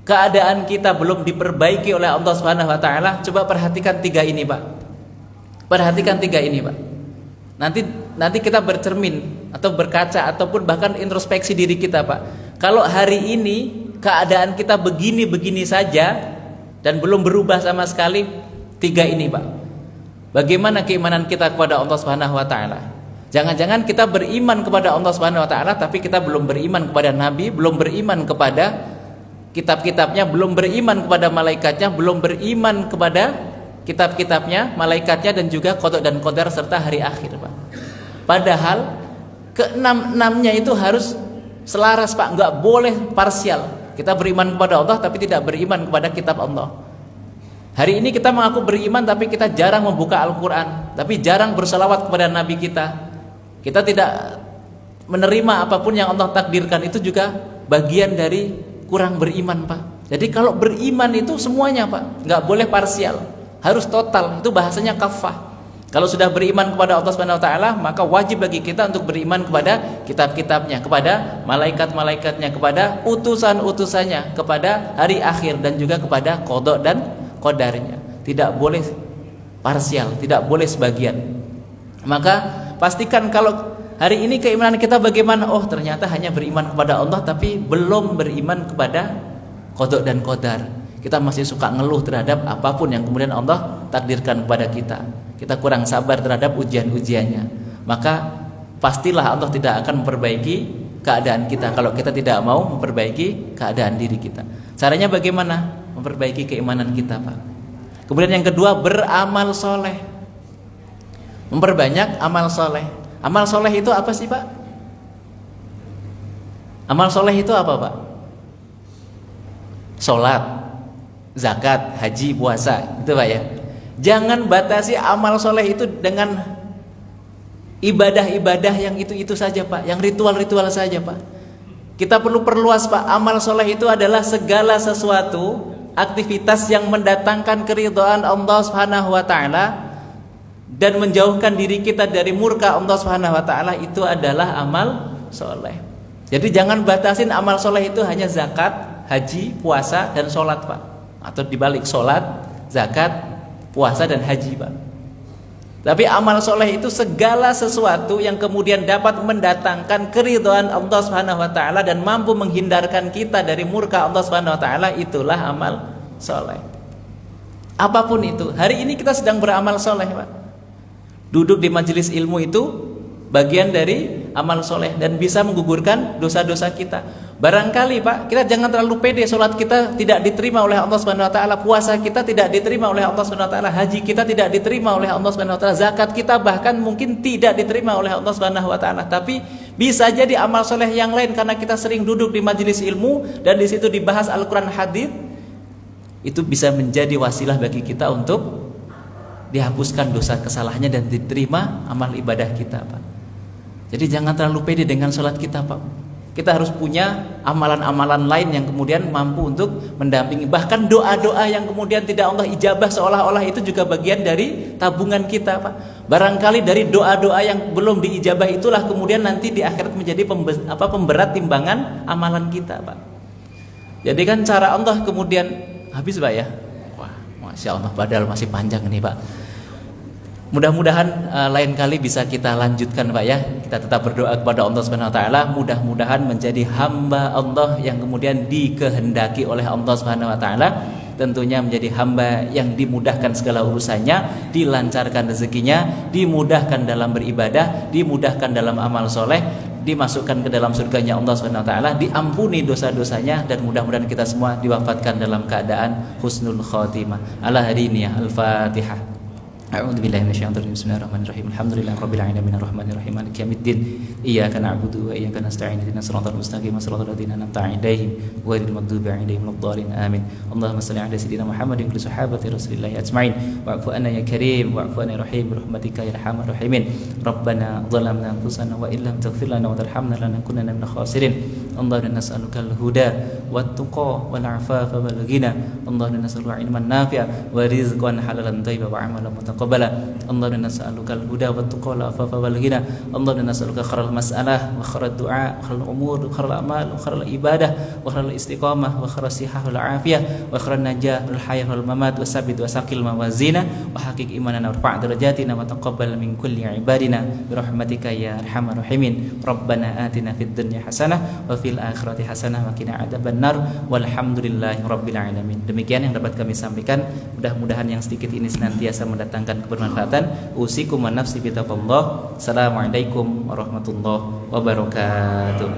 keadaan kita belum diperbaiki oleh Allah Subhanahu wa taala, coba perhatikan tiga ini, Pak. Perhatikan tiga ini, Pak. Nanti kita bercermin atau berkaca ataupun bahkan introspeksi diri kita, Pak. Kalau hari ini keadaan kita begini-begini saja dan belum berubah sama sekali, tiga ini, Pak. Bagaimana keimanan kita kepada Allah Subhanahu wa taala? Jangan-jangan kita beriman kepada Allah Subhanahu wa taala tapi kita belum beriman kepada nabi, belum beriman kepada kitab-kitabnya, belum beriman kepada malaikatnya, belum beriman kepada kitab-kitabnya, malaikatnya dan juga qada dan qadar serta hari akhir, Pak. Padahal keenam-enamnya itu harus selaras, Pak. Enggak boleh parsial. Kita beriman kepada Allah tapi tidak beriman kepada kitab Allah. Hari ini kita mengaku beriman tapi kita jarang membuka Al-Quran, tapi jarang berselawat kepada Nabi kita. Kita tidak menerima apapun yang Allah takdirkan, itu juga bagian dari kurang beriman, Pak. Jadi kalau beriman itu semuanya, Pak, nggak boleh parsial, harus total. Itu bahasanya kafah. Kalau sudah beriman kepada Allah Subhanahu wa taala, maka wajib bagi kita untuk beriman kepada kitab-kitabnya, kepada malaikat-malaikatnya, kepada utusan-utusannya, kepada hari akhir dan juga kepada qada dan qadarnya. Tidak boleh parsial, tidak boleh sebagian. Maka pastikan kalau hari ini keimanan kita bagaimana? Oh, ternyata hanya beriman kepada Allah tapi belum beriman kepada qada dan qadar. Kita masih suka ngeluh terhadap apapun yang kemudian Allah takdirkan kepada kita. Kita kurang sabar terhadap ujian-ujiannya. Maka pastilah Allah tidak akan memperbaiki keadaan kita kalau kita tidak mau memperbaiki keadaan diri kita. Caranya bagaimana? Memperbaiki keimanan kita, Pak. Kemudian yang kedua, beramal soleh. Memperbanyak amal soleh. Amal soleh itu apa sih, Pak? Amal soleh itu apa, Pak? Sholat, zakat, haji, puasa, itu, Pak, ya. Jangan batasi amal soleh itu dengan ibadah-ibadah yang itu saja, Pak, yang ritual-ritual saja, Pak. Kita perlu perluas, Pak. Amal soleh itu adalah segala sesuatu aktivitas yang mendatangkan keridhaan Allah Subhanahu wa taala dan menjauhkan diri kita dari murka Allah Subhanahu wa taala, itu adalah amal soleh. Jadi jangan batasin amal soleh itu hanya zakat, haji, puasa dan sholat, Pak. Atau dibalik, sholat, zakat, puasa dan haji, Pak. Tapi amal soleh itu segala sesuatu yang kemudian dapat mendatangkan keridhaan Allah Subhanahu wa taala dan mampu menghindarkan kita dari murka Allah Subhanahu wa taala, itulah amal soleh. Apapun itu, hari ini kita sedang beramal soleh, Pak. Duduk di majelis ilmu itu bagian dari amal soleh dan bisa menggugurkan dosa-dosa kita. Barangkali, Pak, kita jangan terlalu pede, sholat kita tidak diterima oleh Allah Subhanahu wa taala, puasa kita tidak diterima oleh Allah Subhanahu wa taala, haji kita tidak diterima oleh Allah Subhanahu wa taala, zakat kita bahkan mungkin tidak diterima oleh Allah Subhanahu wa taala. Tapi bisa jadi amal soleh yang lain karena kita sering duduk di majelis ilmu dan di situ dibahas Al-Qur'an, hadis, itu bisa menjadi wasilah bagi kita untuk dihapuskan dosa kesalahannya dan diterima amal ibadah kita, Pak. Jadi jangan terlalu pede dengan sholat kita, Pak. Kita harus punya amalan-amalan lain yang kemudian mampu untuk mendampingi. Bahkan doa-doa yang kemudian tidak Allah ijabah seolah-olah itu juga bagian dari tabungan kita, Pak. Barangkali dari doa-doa yang belum diijabah itulah kemudian nanti di akhirat menjadi pemberat timbangan amalan kita, Pak. Jadi kan cara Allah kemudian habis, Pak, ya. Wah, Masya Allah, padahal masih panjang ini, Pak. Mudah-mudahan lain kali bisa kita lanjutkan, Pak, ya. Kita tetap berdoa kepada Allah Subhanahu wa taala, mudah-mudahan menjadi hamba Allah yang kemudian dikehendaki oleh Allah Subhanahu wa taala. Tentunya menjadi hamba yang dimudahkan segala urusannya, dilancarkan rezekinya, dimudahkan dalam beribadah, dimudahkan dalam amal soleh, dimasukkan ke dalam surganya Allah Subhanahu wa taala, diampuni dosa-dosanya, dan mudah-mudahan kita semua diwafatkan dalam keadaan husnul khotimah. Ala hadiniyah. Al-Fatihah. A'udzu billahi minasyaitonir rajim. Bismillahirrahmanirrahim. Alhamdulillahirabbil alamin arrahmanir rahim maliki yaumiddin. Iyyaka na'budu wa iyyaka nasta'in. Ihdinas siratal mustaqim siratal ladzina an'amta 'alaihim ghairil maghdubi 'alaihim waladdallin. Amin. Allahumma shalli 'ala sayyidina Muhammadin wa sahabati Rasulillah ajma'in. Wa'fu anna ya karim wa'fu anna ya rahim bi rahmatika ya arhamar rahimin. Rabbana zalamna anfusana wa illam taghfir lana wa tarhamna lanakunanna minal khasirin. Allahumma nas'aluka al-huda wat tuqa wal 'afafa wal ghina. Allahumma nas'aluka 'ilman nafi'a wa rizqan halalan thayyiban wa 'amalan mutaqabbala. Allahumma nas'aluka al-huda wat tuqa wal 'afafa wal ghina. Allahumma nas'aluka khairal mas'alah wa khairal du'a wa khairal umur wa khairal amal wa khairal ibadah wa khairal istiqamah wa khairal sihah wal 'afiyah wa khairal najah wal hayah wal mamat wa sabit wa saqil mawazina wa haqiq imanana wa rafa' darajatina wa taqabbal min kulli ibadina bi rahmatika ya arhamar rahimin. Rabbana atina fid dunya hasanah wa fil akhirati hasanah wa qina adzabannar walhamdulillahi rabbil alamin. Demikian yang dapat kami sampaikan, mudah-mudahan yang sedikit ini senantiasa mendatangkan kebermanfaatan. Usikum wa nafsi bitaqwallah. Assalamualaikum warahmatullahi wabarakatuh.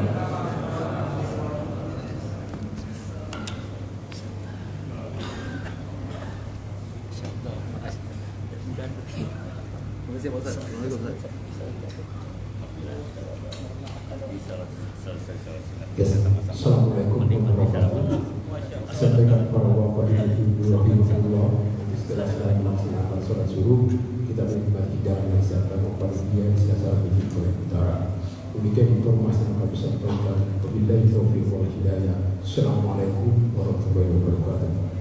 Assalamualaikum warahmatullahi wabarakatuh. Sampaikan para bapak ibu rahimahullah, setelah melaksanakan sholat subuh, kita menikmati jalan yang serta memperbaiki secara begitu utara. Demikian informasi yang kami sampaikan. Wabillahi taufiq wal hidayah. Assalamualaikum warahmatullahi wabarakatuh.